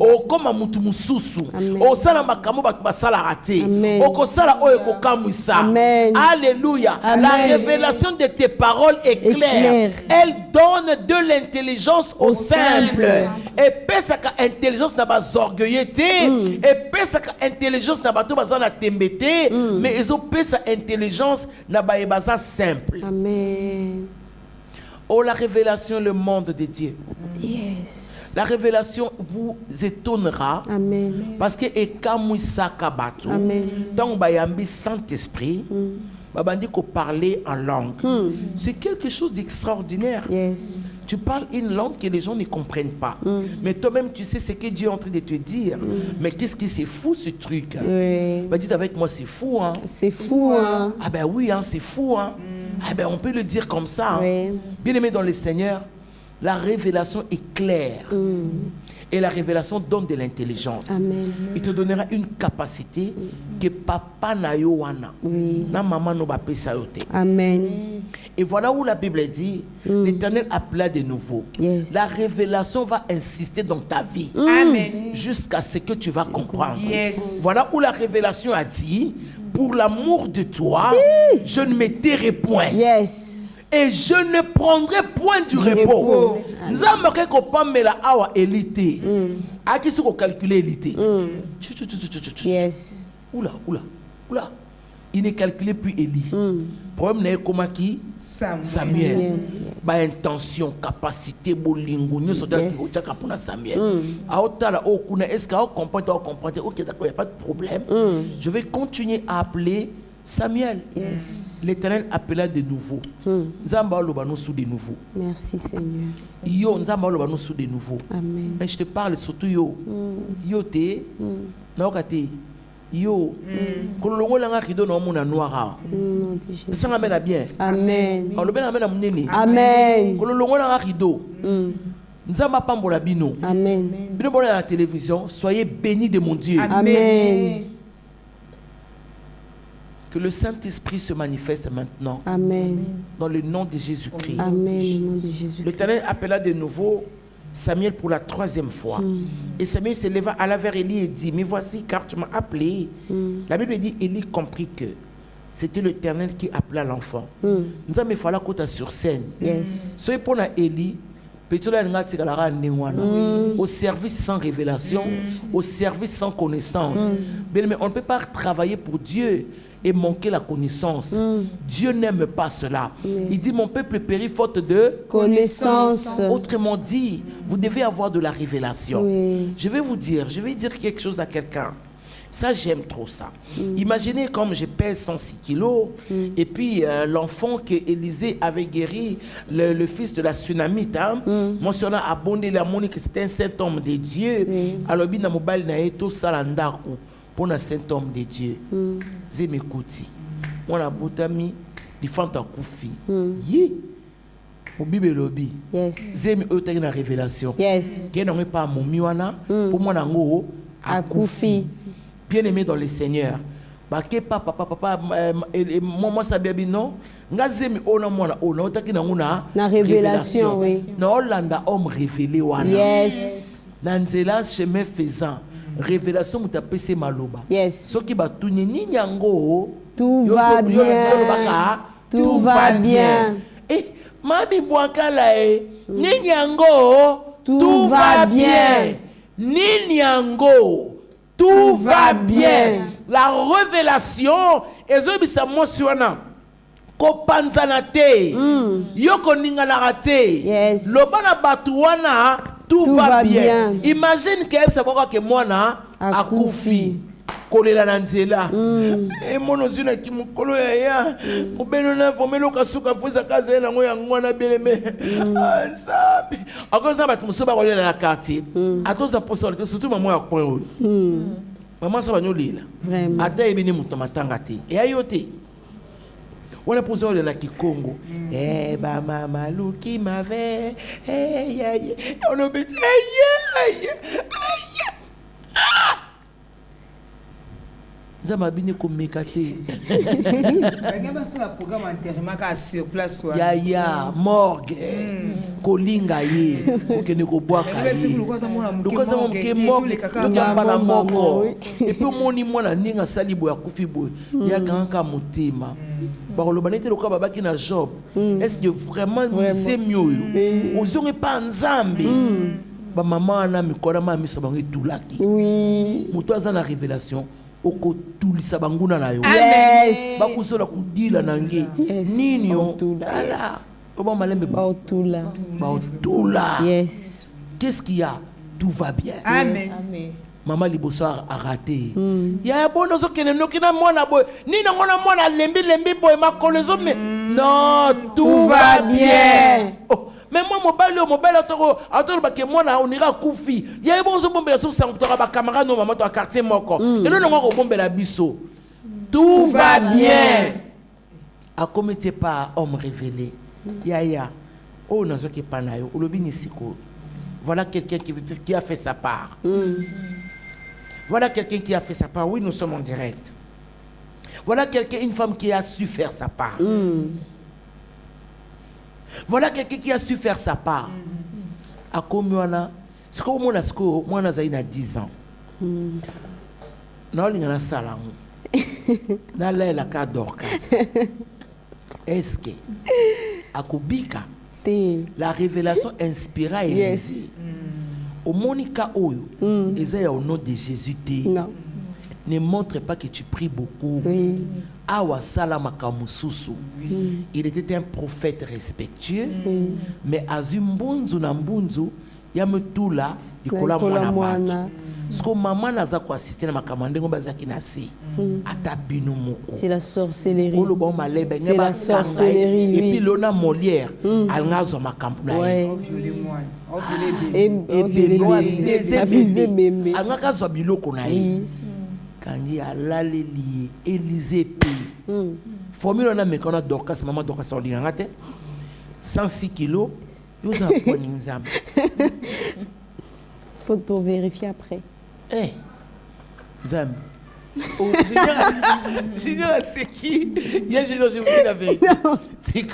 O koma mutu mususu. Amen. O sala makambo ba basala raté. Amen. O ko sala oyo ko kamwisa. Amen. Alléluia. Amen. La révélation de tes paroles est claire. claire. Elle donne de l'intelligence aux simples. Et pesaka intelligence na bazorgueillité. Et pesaka intelligence na bato bazana tembete. Mais ils ont pesa intelligence na baza simple. Amen. Oh, la révélation, le monde de Dieu. Yes. La révélation vous étonnera. Amen. Parce que ekamwisa kabatu. Amen. Donc bayambi Saint-Esprit. Babandi ko parler en langue. C'est quelque chose d'extraordinaire. Yes. Tu parles une langue que les gens ne comprennent pas. Mais toi-même, tu sais ce que Dieu est en train de te dire. Mais qu'est-ce que c'est fou ce truc? Oui. Bah, dites avec moi, c'est fou. Hein? C'est fou, hein? Ah ben oui, hein, c'est fou. Hein? Ah ben on peut le dire comme ça. Hein? Oui. Bien-aimé dans le Seigneur, la révélation est claire. Et la révélation donne de l'intelligence. Amen. Il te donnera une capacité que papa na yo wana. Oui. Na maman no ba pesa yo te. Amen. Et voilà où la Bible dit, l'Éternel appela de nouveau. Yes. La révélation va insister dans ta vie. Amen. Jusqu'à ce que tu vas comprendre. Yes. Voilà où la révélation a dit, pour l'amour de toi, je ne me tairai point. Yes. Et je ne prendrai point du repos. Nous avons pamela awa élité. A qui se calculer élité. Yes. Oula. Il ne calculait plus Élie. Problème n'est comme qui Samuel. Ba intention, capacité, bolingo, nous sommes dans Samuel. Est-ce qu'on comprend? Ok, d'accord, il n'y a pas de problème. Je vais continuer à appeler Samuel. Yes. L'Éternel appela de nouveau. Nzamba lobano sous de nouveau. Merci Seigneur. Yo nzamba lobano sous de nouveau. Amen. Mais je te parle surtout yo. Yo te na okate. Yo kolongo langa rido na mona noira. Nom de Jésus. Ça m'amène bien. Amen. On le ben amène munene. Amen. Kolongo langa rido. Nzamba pambola bino. Amen. Bino bola la télévision, soyez bénis de mon Dieu. Amen. Que le Saint-Esprit se manifeste maintenant. Amen. Dans le nom de Jésus-Christ. Amen. Au nom de Jésus. L'Éternel appela de nouveau Samuel pour la 3e fois. Et Samuel se leva à la vers Élie et dit, mais voici car tu m'as appelé. La Bible dit, Élie comprit que c'était l'Éternel qui appela l'enfant. Nous avons fait la côte sur scène. Yes. Soyez pour Élie, Au service sans révélation, au service sans connaissance. Mais on ne peut pas travailler pour Dieu et manquer la connaissance. Dieu n'aime pas cela. Il dit mon peuple périt faute de connaissance. Autrement dit, vous devez avoir de la révélation. Je vais dire quelque chose à quelqu'un. Ça, j'aime trop ça. Imaginez comme je pèse 106 kilos et puis l'enfant que Élisée avait guéri, le fils de la Tsunamite, mentionnant abondé la monnaie que c'était un saint homme de Dieu. Alors, il y a un salandaku pour un saint homme de Dieu. J'ai m'écouté. On a boutami, il faut un koufi. Yi. Au Bible lobby. Yes. J'ai eu une révélation. Yes. Qui n'est pas mon miwana pour moi nango Akoufi. Bien-aimé dans le Seigneur. Bake papa maman sabiabi non. Ngazemi ona mwana ona otaki na révélation oui. Na Hollanda homme révélé wana. Yes. Na nzela chemin faisant. Révélation mutapese maloba. Yes. Soki batuni ni nyango. Tout va bien. Tout va bien. Eh mami bwankala ni nyango. Tout va bien. Ni nyango. Tout va bien. La révélation ezobisa mosiwana kopanzana te yoko ningala te. Yes. Lobana batuwana tout va bien. Imagine que ça va que mwana akufi kolela na nzela e mono zina ki mukolo ya mobeno na vomelo kasuka fuza kaze na ngo ya ngwana beleme nsabi akoza bat musoba kolela na quartier atoza posole surtout maman ya coin maman ça va nous lila vraiment ata ebini muto matanga te e ayote on a posé le lac Congo. Eh, bah, maman, Luki m'avait. Eh, on a dit, aïe. Zama bine komekate. Regarde ça le programme enterrement sur place soit. Ya morgue. Kolinga ye. Okene ko boaka. Lukoza mo ke morgue. Luka pana moko. Et puis moni mwana ninga salibo ya kufibo. Ya kanka motema. Barolobanete loka babaki na job. Est-ce que vraiment c'est mieux? Ozonge pas nzambe. Ba maman na mikora ma miso bangi tulaki. Oui. Moto aza na révélation. Oko tulisa banguna na yo. Yes. Bakusola kudila nange. Nini yo? Ala. Oba malembe Bautula. Bautula. Yes. Qu'est-ce qu'il y a? Tout va bien. Amen. Maman liboso a raté. Ya bono zo kene no kina mwana boy. Ni na ngona mwana lembi boy makolezo me. Non, tout va bien. Oh. Mais moi, mobile, attends, que moi, on ira koufi. Il y a un bon bombe la source, on ba camarade, no maman, toi, quartier moko. Et là, on bombe la bisso. Tout va bien. A commetté par homme révélé. Ya. Oh, n'a pas panayo. O lobi nisiko. Voilà quelqu'un qui a fait sa part. Voilà quelqu'un qui a fait sa part. Oui, nous sommes en direct. Voilà quelqu'un, une femme qui a su faire sa part. Voilà quelqu'un qui a su faire sa part. A combien ce que moi na 10 ans. Na linga na sala. Na la ka Dorcas. Est-ce que akubika la révélation inspira Élisée. Au Monica Oyo, Ésaïe au nom de Jésus non. Ne montre pas que tu pries beaucoup. Oui. Awa salama kamususu. Il était un prophète respectueux, mais azumbunzu na mbunzu yametula ikola mwana. Ce que maman naza ko assister na makamande ngo bazaki na si. Atabino moko. C'est la sorcellerie. C'est la sorcellerie. Et puis l'ona Molière, alngazo makambu na ye. Alngazo biloko na ye. Kangi alaleli Élisée P. Formule on a mais quand on a Dorcas maman Dorcas on linganga te 106 kilos yo za ko nzambe. Faut pour vérifier après. Eh Zam. Oh Seigneur c'est qui? Il y a je vous dis la vérité. C'est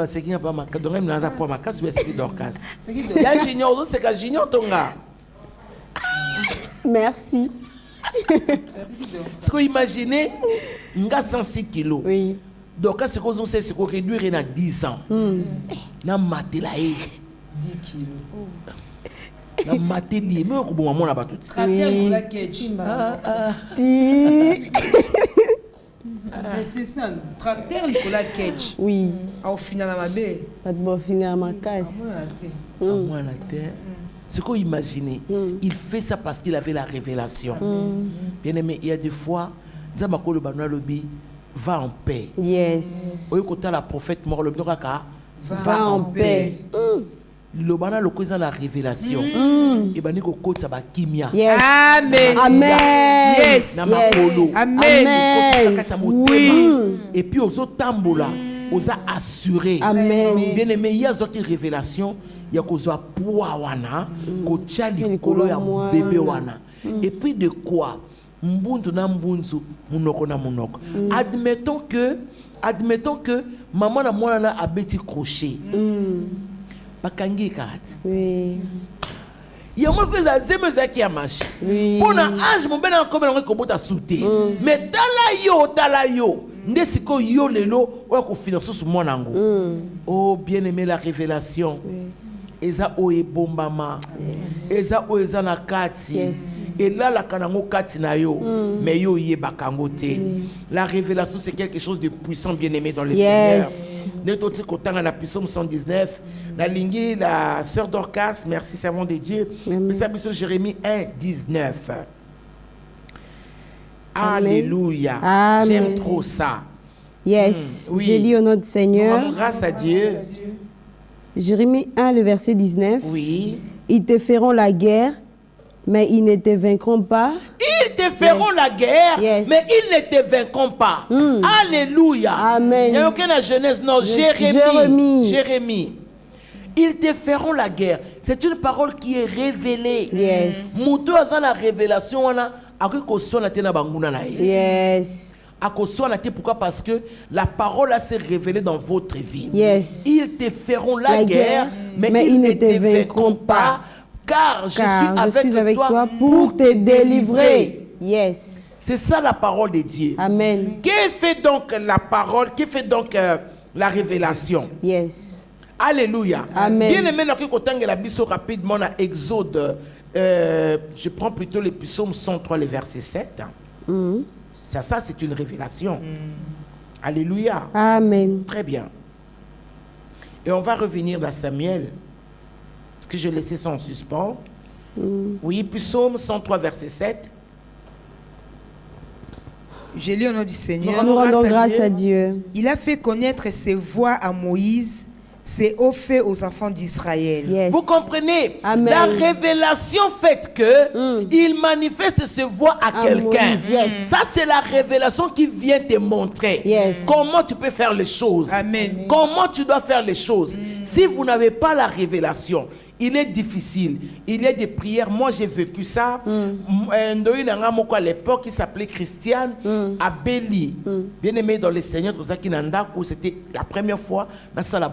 c'est qui n'a pas marqué donc même dans un point marqué c'est qui Dorcas. Il y a Junior c'est que Junior tonga. Merci. Est-ce que vous imaginez nga 106 kilos? Oui. Donc, c'est qu'on sait ce qu'on réduit à 10 ans. Na matelae 10 kilos. Na mateli, mais on bon la batute. Tracteur la ketchi. C'est ça, tracteur la ketchi. Oui. Au final, ma belle. Pas de bon finir à ma casse. Moi la terre. Ce qu'on imagine, il fait ça parce qu'il avait la révélation. Bien aimé, il y a des fois, Nzamba le Banoua Lobi va en paix. Yes. Au côté la prophète mort le Bnoka Va en paix. Le Bana le cause la révélation. Et ben niko côté ça va kimia. Yes. Amen. Amen. Yes. Na makolo. Amen. Oui. Et puis aux autres tambola, aux a assuré. Amen. Bien aimé, il y a d'autres révélations. Il y a qu'on soit poids wana, qu'on tient les colos ya bébé wana. Et puis de quoi? Mbuntu na mbuntu, munoko na munoko. Admettons que maman na mwana na abeti crochet. Bakangi kat. Oui. Il y a moi fait la zeme zaki ya machi. Pour un âge mon ben encore ben on peut sauter. Mais tala yo. Ndesiko yo lelo ou ko finance sur mon ango. Oh bien aimé la révélation. Eza oye bombama. Eza oeza na kati. Et là la kanango kati na yo. Mais yo ye bakango te. La révélation c'est quelque chose de puissant bien aimé dans le Seigneur. Netoti kotanga na Psaume 119. La lignée la sœur Dorcas, merci servant de Dieu. Mais ça Psaume Jérémie 1 19. Alléluia. J'aime trop ça. Yes. Oui. Je lis au nom du Seigneur. Grâce à Dieu. Jérémie 1, le verset 19. Oui. Ils te feront la guerre, mais ils ne te vaincront pas. Ils te feront la guerre, mais ils ne te vaincront pas. Alléluia. Amen. Il n'y a aucune Genèse, non. Jérémie. Ils te feront la guerre. C'est une parole qui est révélée. Yes. Moutou a la révélation, on a Yes. Pourquoi? Parce que la parole s'est révélée dans votre vie. Yes. Ils te feront la guerre, mais ils ne te vaincront pas, car je suis avec toi pour te délivrer. Yes. C'est ça la parole de Dieu. Amen. Qui fait donc la parole? Qui fait donc la révélation? Yes. Alléluia. Amen. Bien aimé, la biso rapidement à Exode. Je prends plutôt le psaume 103, le verset 7. Ça c'est une révélation. Alléluia. Amen. Très bien. Et on va revenir dans Samuel. Parce que je laissais ça en suspens. Oui, psaume 103, verset 7. Je lis au nom du Seigneur. Nous rendons grâce à Dieu. Il a fait connaître ses voies à Moïse, ses hauts faits aux enfants d'Israël. Yes. Vous comprenez? Amen. La révélation fait que il manifeste ses voix à quelqu'un. Yes. Ça, c'est la révélation qui vient te montrer comment tu peux faire les choses. Amen. Comment tu dois faire les choses. Si vous n'avez pas la révélation, il est difficile. Il y a des prières. Moi, j'ai vécu ça. À l'époque, il s'appelait Christiane à Béli. Bien aimé dans le Seigneur, c'était la première fois dans la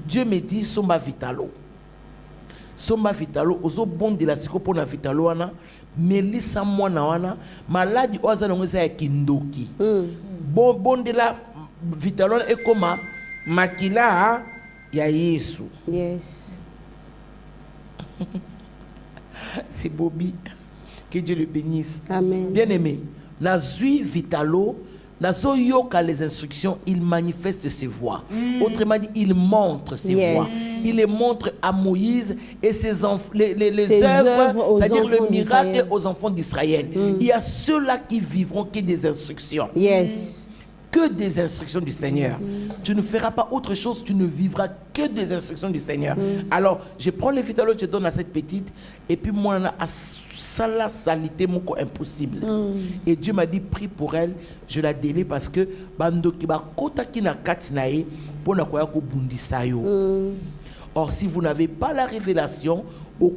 Dieu me dit Somba Vitalo. Somba Vitalo, ozo bon de la sikopo na Vitalo wana, melisa mwana wana, maladi oza nongeza ya kindoki. Bon de la Vitalo et comme makila ya Yesu. Yes. C'est Bobby. Que Dieu le bénisse. Amen. Bien aimé, Nazui Vitalo, Nazo yoka les instructions, il manifeste ses voix. Autrement dit, il montre ses voix. Il les montre à Moïse et ses les œuvres, c'est-à-dire le miracle aux enfants d'Israël. Il y a ceux-là qui vivront que des instructions. Yes. Que des instructions du Seigneur. Tu ne feras pas autre chose, tu ne vivras que des instructions du Seigneur. Alors, je prends les vitalo, je donne à cette petite, et puis moi, ça la salité, mon impossible. Et Dieu m'a dit, prie pour elle, je la délai parce que, bando ki ba kota ki na katinae, pour na koya ko bundisa yo. Or, si vous n'avez pas la révélation, ou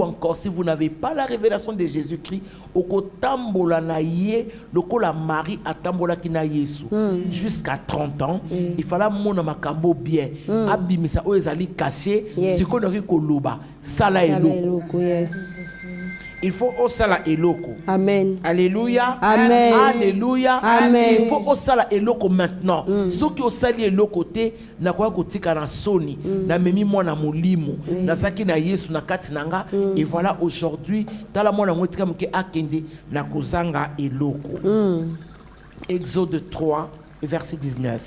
encore si vous n'avez pas la révélation de Jésus-Christ, jusqu'à 30 ans, il fallait mon makambo bien, abimisa o ezali caché, ce qu'on a vu koloba, sala eloko. il faut osala eloko. Amen. Alléluia. Amen. Alléluia. Amen. Il faut osala eloko maintenant. Ce qui osali eloko te na kwa kotika na soni na memi mwana molimo na saki na Yesu na kati nanga et voilà aujourd'hui tala mwana ngotika muke akende na kozanga eloko. Exode 3 verset 19.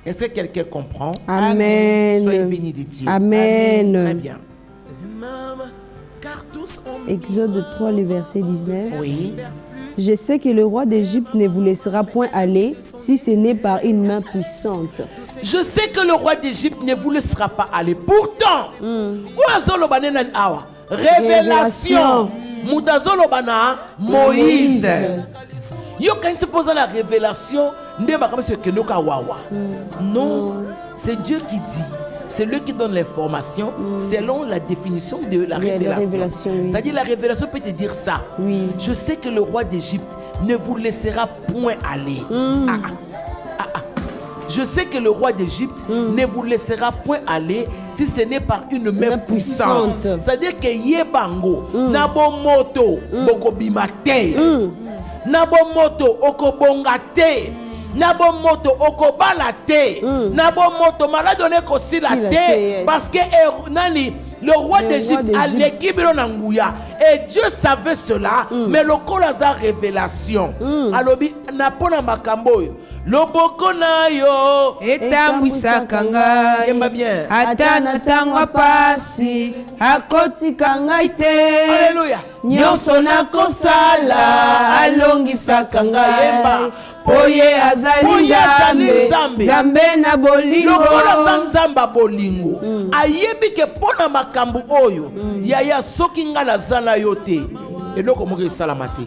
Est-ce que quelqu'un comprend? Amen. Soyez bénis de Dieu. Amen. Très bien. Exode 3, le verset 19. Oui. Je sais que le roi d'Égypte ne vous laissera point aller si ce n'est par une main puissante. Je sais que le roi d'Égypte ne vous laissera pas aller. Pourtant, révélation. Moutazolobana Moïse. Yo quand se pose la révélation, non, c'est Dieu qui dit. C'est lui qui donne l'information selon la définition de la révélation. Oui. C'est-à-dire la révélation peut te dire ça. Oui. Je sais que le roi d'Égypte ne vous laissera point aller. Je sais que le roi d'Égypte ne vous laissera point aller si ce n'est par une main puissante. C'est-à-dire que Yebango, Nabo Moto, Bokobimate, Nabo Moto, Okobongate. Nabo moto okobalate, nabo moto maladone kosilate, parce que le roi d'Égypte a l'équipe n'angouya et Dieu savait cela, mais le kolaza révélation. Alobi napona makamboyo. Loboko na yo etambwisaka ngai ata na ntango pasi akotika ngai te. Alléluia. Nyonso nakosala alongisaka ngai po ye azali nzambe nzambe na bolingo lokola nzamba bolingo ayebi ke pona makambo oyo yaya soki nga nazala yo te eloko moko esalama te.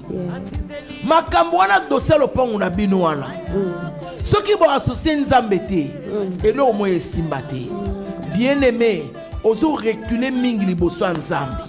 Makambo wana dossier lopango na bino wana soki bo associé nzambe te eloko moko esimba te. Bien aimé ozo reculer mingi liboso ya nzambe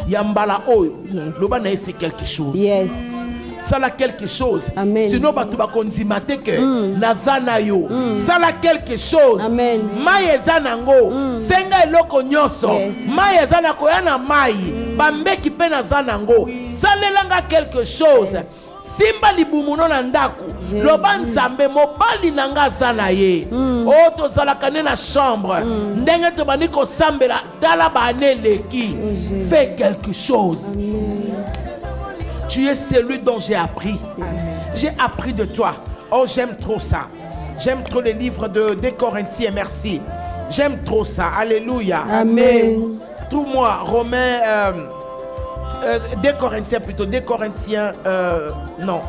ya mbala oyo loba na fait quelque chose. Yes. Sala quelque chose. Amen. Sinon batu bakondima te ke nazana yo. Sala quelque chose. Amen. Mai ezanango. Senga eloko nyonso. Yes. Mai ezana koyana mai. Bambeki pe nazanango. Salelanga quelque chose. Yes. Simba libumuno na ndako. Loba nzambe mobali nanga zana ye. O tozalaka ne na chambre. Ndenge to baniko sambela tala bane leki. Fais quelque chose. Amen. Tu es celui dont j'ai appris. J'ai appris de toi. Oh, j'aime trop ça. J'aime trop les livres des Corinthiens. Merci. J'aime trop ça. Alléluia. Amen. Trouve-moi Romains, des Corinthiens plutôt. Des Corinthiens, non.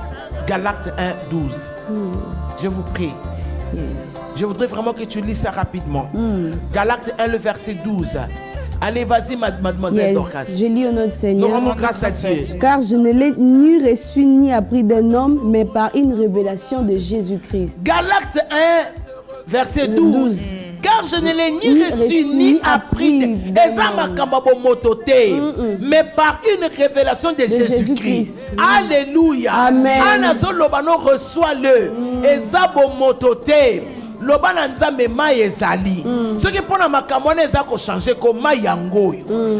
Galates 1, 12. Je vous prie. Yes. Je voudrais vraiment que tu lis ça rapidement. Galates 1, le verset 12. Allez, vas-y, mademoiselle Dorcas. Je lis au nom du Seigneur. Nous rendons grâce à Dieu. Car je ne l'ai ni reçu ni appris d'un homme, mais par une révélation de Jésus-Christ. Galates 1, verset 12. Car je ne l'ai ni reçu ni appris mais par une révélation de Jésus-Christ. Alléluia. Amen. Anazolobano reçoit-le. Ezabo motote. Lobana nzambe mai ezali. Ce qui pona makamone ezako changer ko mai yango.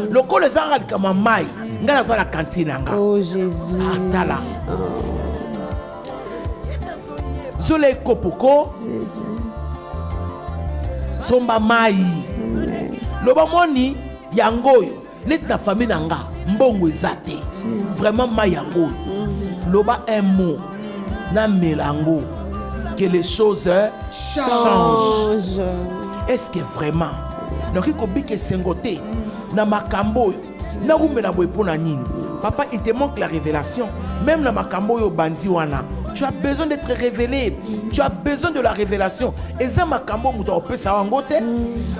Lokolo ezaka likama mai. Ngana za la cantine nga. Oh Jésus. Atala. Sole kopoko. Somba mai. Loba moni yangoyo. Net na famille nanga. Mbongo ezate. Vraiment mai yango. Loba un mot. Na melango. Que les choses changent. Est-ce que vraiment donc il que sengote na makambo na rumela boy pona nini papa il te manque la révélation même na makambo yo bandi wana tu as besoin d'être révélé tu as besoin de la révélation et ça makambo muto opesa wango te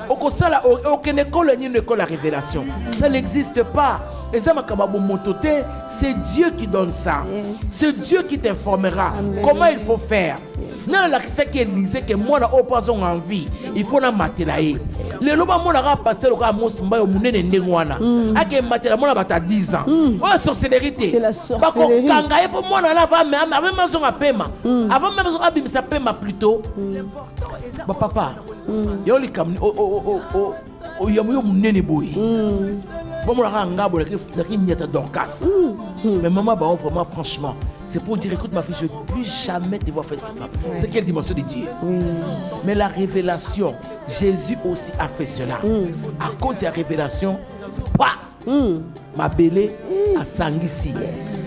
okosala aucune école ni une école la révélation ça n'existe pas et ça makambo motote c'est Dieu qui donne ça. C'est Dieu qui t'informera. Amen. Comment il faut faire. Non, la c'est qui disait que moi na opposition en vie, il faut na matelaye. Le loba moi na passer le cas mosumba yo munene ndengwana. Ake matela moi na bata 10 ans. Oh sorcellerie. C'est la sorcellerie. Bako kanga pour moi na va même maison à paiement. Avant même maison à bim ça paiement plutôt. Ba papa. Yo li kam yo munene boy. Bon, on a un Dorcas. Mais maman, bah, vraiment, franchement, c'est pour dire, écoute ma fille, je ne veux plus jamais te voir faire ça. C'est quelle dimension de Dieu. Mais la révélation, Jésus aussi a fait cela. À cause de la révélation, ma belle a sangisi.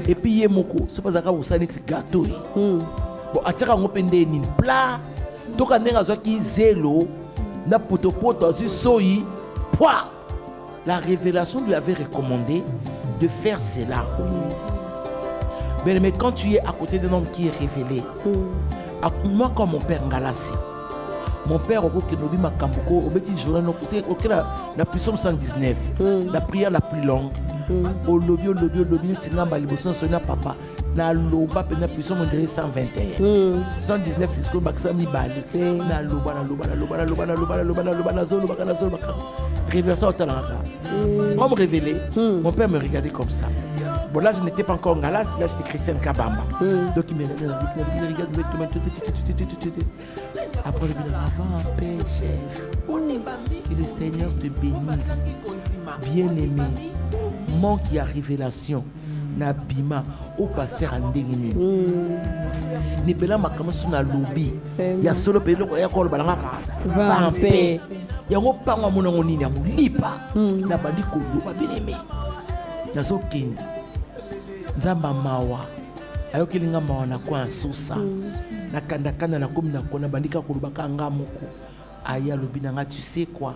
Et puis, il y a moko, c'est pas ça que vous avez un gâteau. Bon, à tirer un open day, une plat. Donc, on a un zélo, na potopoto, soyi, poids. La révélation lui avait recommandé de faire cela. Mais quand tu es à côté d'un homme qui est révélé, moi comme mon père Ngalassi, mon père au Kenobi Makamboko, au petit journal, la puissance 119, la prière la plus longue, au lobby, Tingamba, le papa, na loba, na puissance 121, 119, jusqu'au maximum, na loba, révélation au talent. Pour me révéler, mon père me regardait comme ça. Bon, là, je n'étais pas encore Ngalas, là, j'étais Christiane Kabamba. Donc, il me regarde, après, je me dis, avant, Père, chef, que le Seigneur te bénisse, bien-aimé, manque à révélation, Nabima, au pasteur Andengini. Nibela Makamosu na lobby, il y a solo pélo, il y a quoi le balanga, va en paix. Il y a un peu de monde qui a lipa, na bandi kolo, ba bien-aimé. Na so kindi. Nzamba mawa ayoki linga mawa na kwa susa na kanda kanda na komi na kona bandika kolubaka nga moko aya lobi na nga tu sais quoi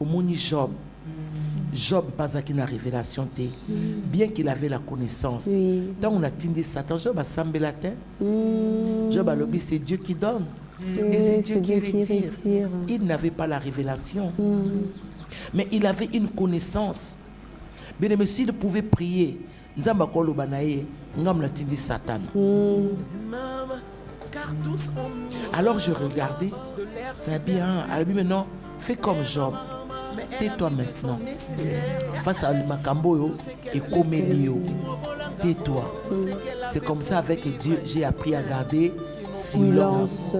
omoni Job pas aki na révélation te bien qu'il avait la connaissance tant on a tindi Satan Job a sambela te Job a lobi c'est Dieu qui donne et c'est Dieu qui retire. Il n'avait pas la révélation mais il avait une connaissance. Bien mais s'il pouvait prier Nzamba kolo banaye ngam la tindi Satan. Alors je regardais, c'est bien. Elle dit maintenant, fais comme Job. Tais-toi maintenant. Face à Makamboyo et Komelio. Tais-toi. C'est comme ça avec Dieu, j'ai appris à garder silence.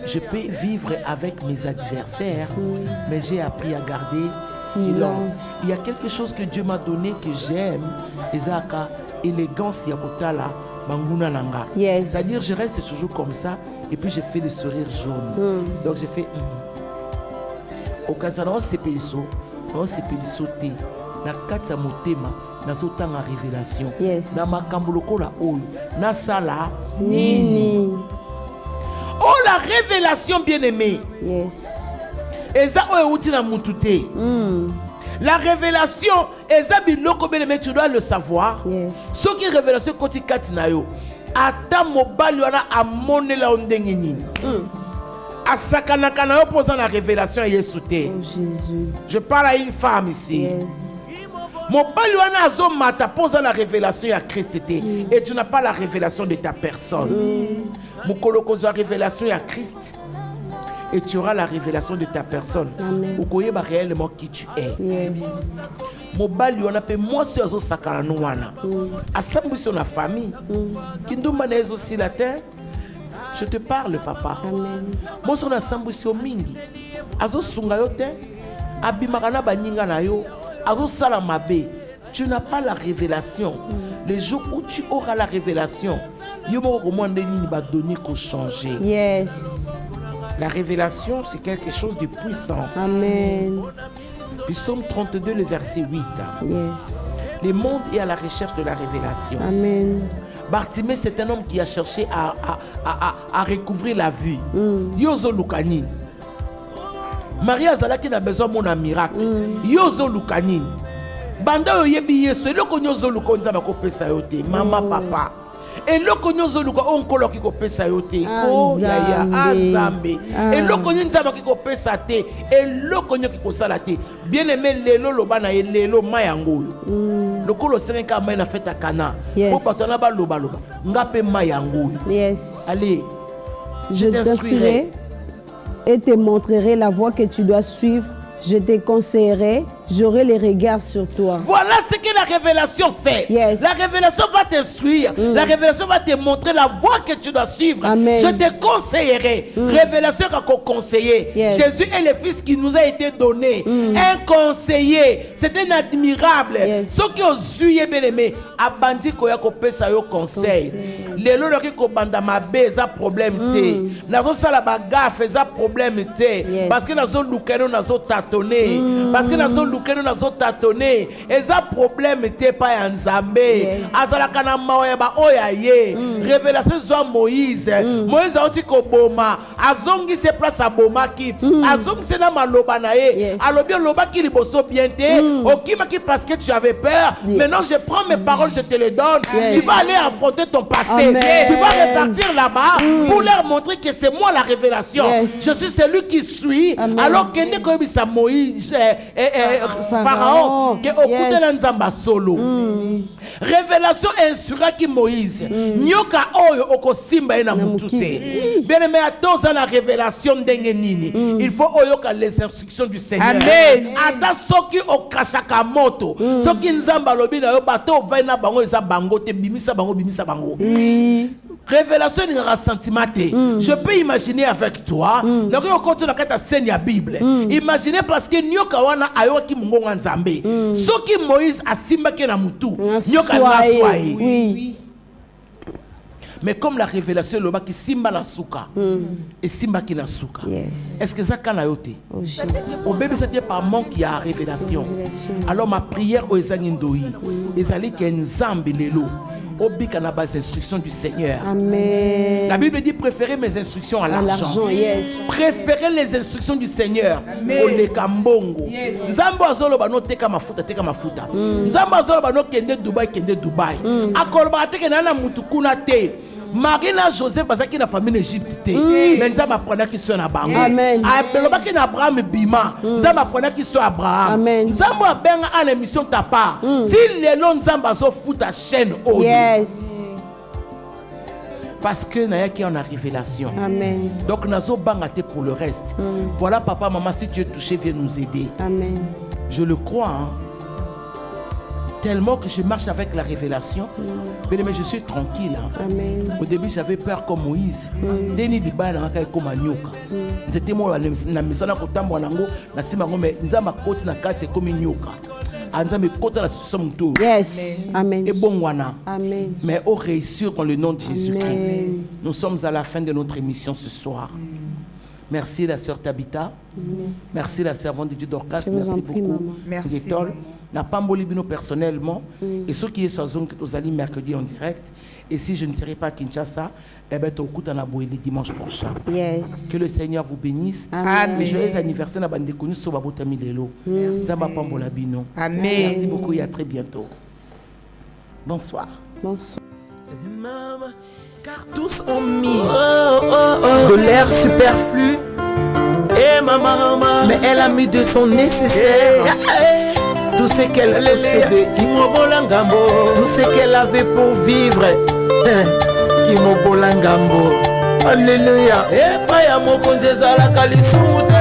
Je peux vivre avec mes adversaires, mais j'ai appris à garder silence. Il y a quelque chose que Dieu m'a donné que j'aime, Ezaka, élégance yakotala, banguna nanga. C'est-à-dire je reste toujours comme ça et puis je fais le sourire jaune. Donc je fais au Kantana on s'épéliso té. Na katsa motema na zotanga révélation. Na makambuloko la oyo na sala nini. Oh, la révélation bien-aimée. Eza outi na mutute. La révélation, eza biloko bien-aimé, tu dois le savoir. Ce qui est révélation koti katina yo. Ata mobali wana amone la ondenge nini. Asakana kana yo posant la révélation Yesu te. Oh Jésus. Je parle à une femme ici. Mobali wana azo mata posant la révélation à Christ te. Et tu n'as pas la révélation de ta personne. Mukolokozo la révélation à Christ et tu auras la révélation de ta personne. Ou koyeba réellement qui tu es. Mobali on appelle moi sur zo sakana no wana. Asambu sur la famille. Kindumba na ezo si la terre. Je te parle papa. Moi sur na sambu sur mingi. Azo sunga yo te. Abimaka na baninga na yo. Azo sala mabe. Tu n'as pas la révélation. Le jour où tu auras la révélation, la révélation, c'est quelque chose de puissant. Amen. Psaume 32, le verset 8. Le monde est à la recherche de la révélation. Amen. Bartimée, c'est un homme qui a cherché à recouvrir la vue. Yozo Lukani. Maria Zalaki n'a besoin de mon miracle. Yozo Lukani. Banda oyebi yeso eloko nyozo luko nzamba ko pesa yote mama papa eloko nyozo luko onkolo ki ko pesa yote ko yaya azambe eloko nzamba ki ko pesa te eloko nyoki ko sala te bien aimé lelo lobana lelo mayango lokolo senga mai na feta kana po patona ba loba ngape mayango allez je t'instruirai et te montrerai la voie que tu dois suivre. Je te conseillerai, j'aurai les regards sur toi. Voilà ce que la révélation fait. Yes. La révélation va t'instruire. La révélation va te montrer la voie que tu dois suivre. Amen. Je te conseillerai. Révélation qu'on conseiller. Yes. Jésus est le Fils qui nous a été donné. Un conseiller. C'est un admirable. Yes. Ce qui ont suivi bien aimé. Abandi koya ko pesa yo conseil. Les lois qui ko banda mabe ça problème té. Nazo sala bagafe ça problème té. Yes. Parce que nazo lukeno nazo tâtonner. Parce que nazo lukeno nazo tâtonner. Et ça problème té pas ya nzambe. Yes. Azala kana mawa ba oya ye. Révélation soit Moïse. Moïse a dit ko boma. Azongi se place à boma ki. Azongi se na maloba na ye. Yes. Alobi loba ki liboso bien té. Okima ki parce que tu avais peur. Yes. Maintenant je prends mes paroles, je te les donne. Yes. Tu vas aller affronter ton passé. Amen. Tu vas repartir là-bas pour leur montrer que c'est moi la révélation. Yes. Je suis celui qui suit. Amen. Alors que comme ça Moïse, Pharaon, que au Yes. de l'Anzamba solo. Révélation insurra qui Moïse. Nyoka oyo okosimba ena mutute. Bien aimé, à la révélation d'engenini. Il faut oyoka les instructions du Seigneur. Amen. Ata soki okashaka moto. Soki nzamba lobi na yo bato vaina bango eza bango te bimisa bango bimisa bango. Révélation n'est pas sentiment. Je peux imaginer avec toi. Lorsque on continue à la scène de la Bible. Imaginez parce que nyoka wana ayoki mungonga nzambe. Soki Moïse asimba ke na mutu. Nyoka na soye. Oui. Mais comme la révélation le qui simba na suka et simba ki na suka. Yes. Est-ce que ça kana yote? Oh Jésus. Au bébé c'était par manque il y a révélation. Alors ma prière aux ezangindoyi. Ezali ke nzambe lelo. Obika na base instruction du Seigneur. Amen. La Bible dit préférez mes instructions à À l'argent. l'argent, yes. Préférez les instructions du Seigneur au lekambongo. Nzambo azolo bano teka mafuta teka mafuta. Nzambo azolo bano kende Dubai kende Dubai. Akoloba teke na mutu kuna te. Marina Joseph bazaki na famille Égypte te. Mais nzamba prena ki so na bango. Amen. Abeloba ki na Abraham bima. Nzamba prena ki so Abraham. Amen. Nzambo abenga à l'émission ta part. Si lelo nzamba zo futa chaîne oyo. Yes. Parce que naya qui en a révélation. Amen. Donc nazo bangate pour le reste. Voilà papa maman si tu es touché viens nous aider. Amen. Je le crois hein. Tellement que je marche avec la révélation. Mais je suis tranquille hein. Amen. Au début j'avais peur comme Moïse. Deni liba na kai comme nyoka. C'était moi na misana ko tambo nango na simango mais nzamba koti na kati comme nyoka. Anzambe kota la somto. Yes. Amen. Et bon wana. Amen. Mais au réussir dans le nom de Jésus-Christ. Amen. Nous sommes à la fin de notre émission ce soir. Merci la sœur Tabitha. Merci la servante de Dieu Dorcas. Je vous en Merci prie, beaucoup. maman. Merci. Zétol. Na pamboli bino personnellement. Et ceux qui sont aux alliés mercredi en direct. Et si je ne serai pas à Kinshasa, eh bien, tu écoutes en le dimanche prochain. Yes. Que le Seigneur vous bénisse. Amen. Et joyeux anniversaire à Bande Konu sur Babotami Lelo. Zamba pambola bino. Amen. Merci beaucoup et à très bientôt. Bonsoir. Bonsoir. Car tous ont mis de l'air superflu. Et maman, mais elle a mis de son nécessaire. Tout ce qu'elle possédait, tout ce qu'elle avait pour vivre. Alléluia. Et pas ya mokonzeza la kalisumu te.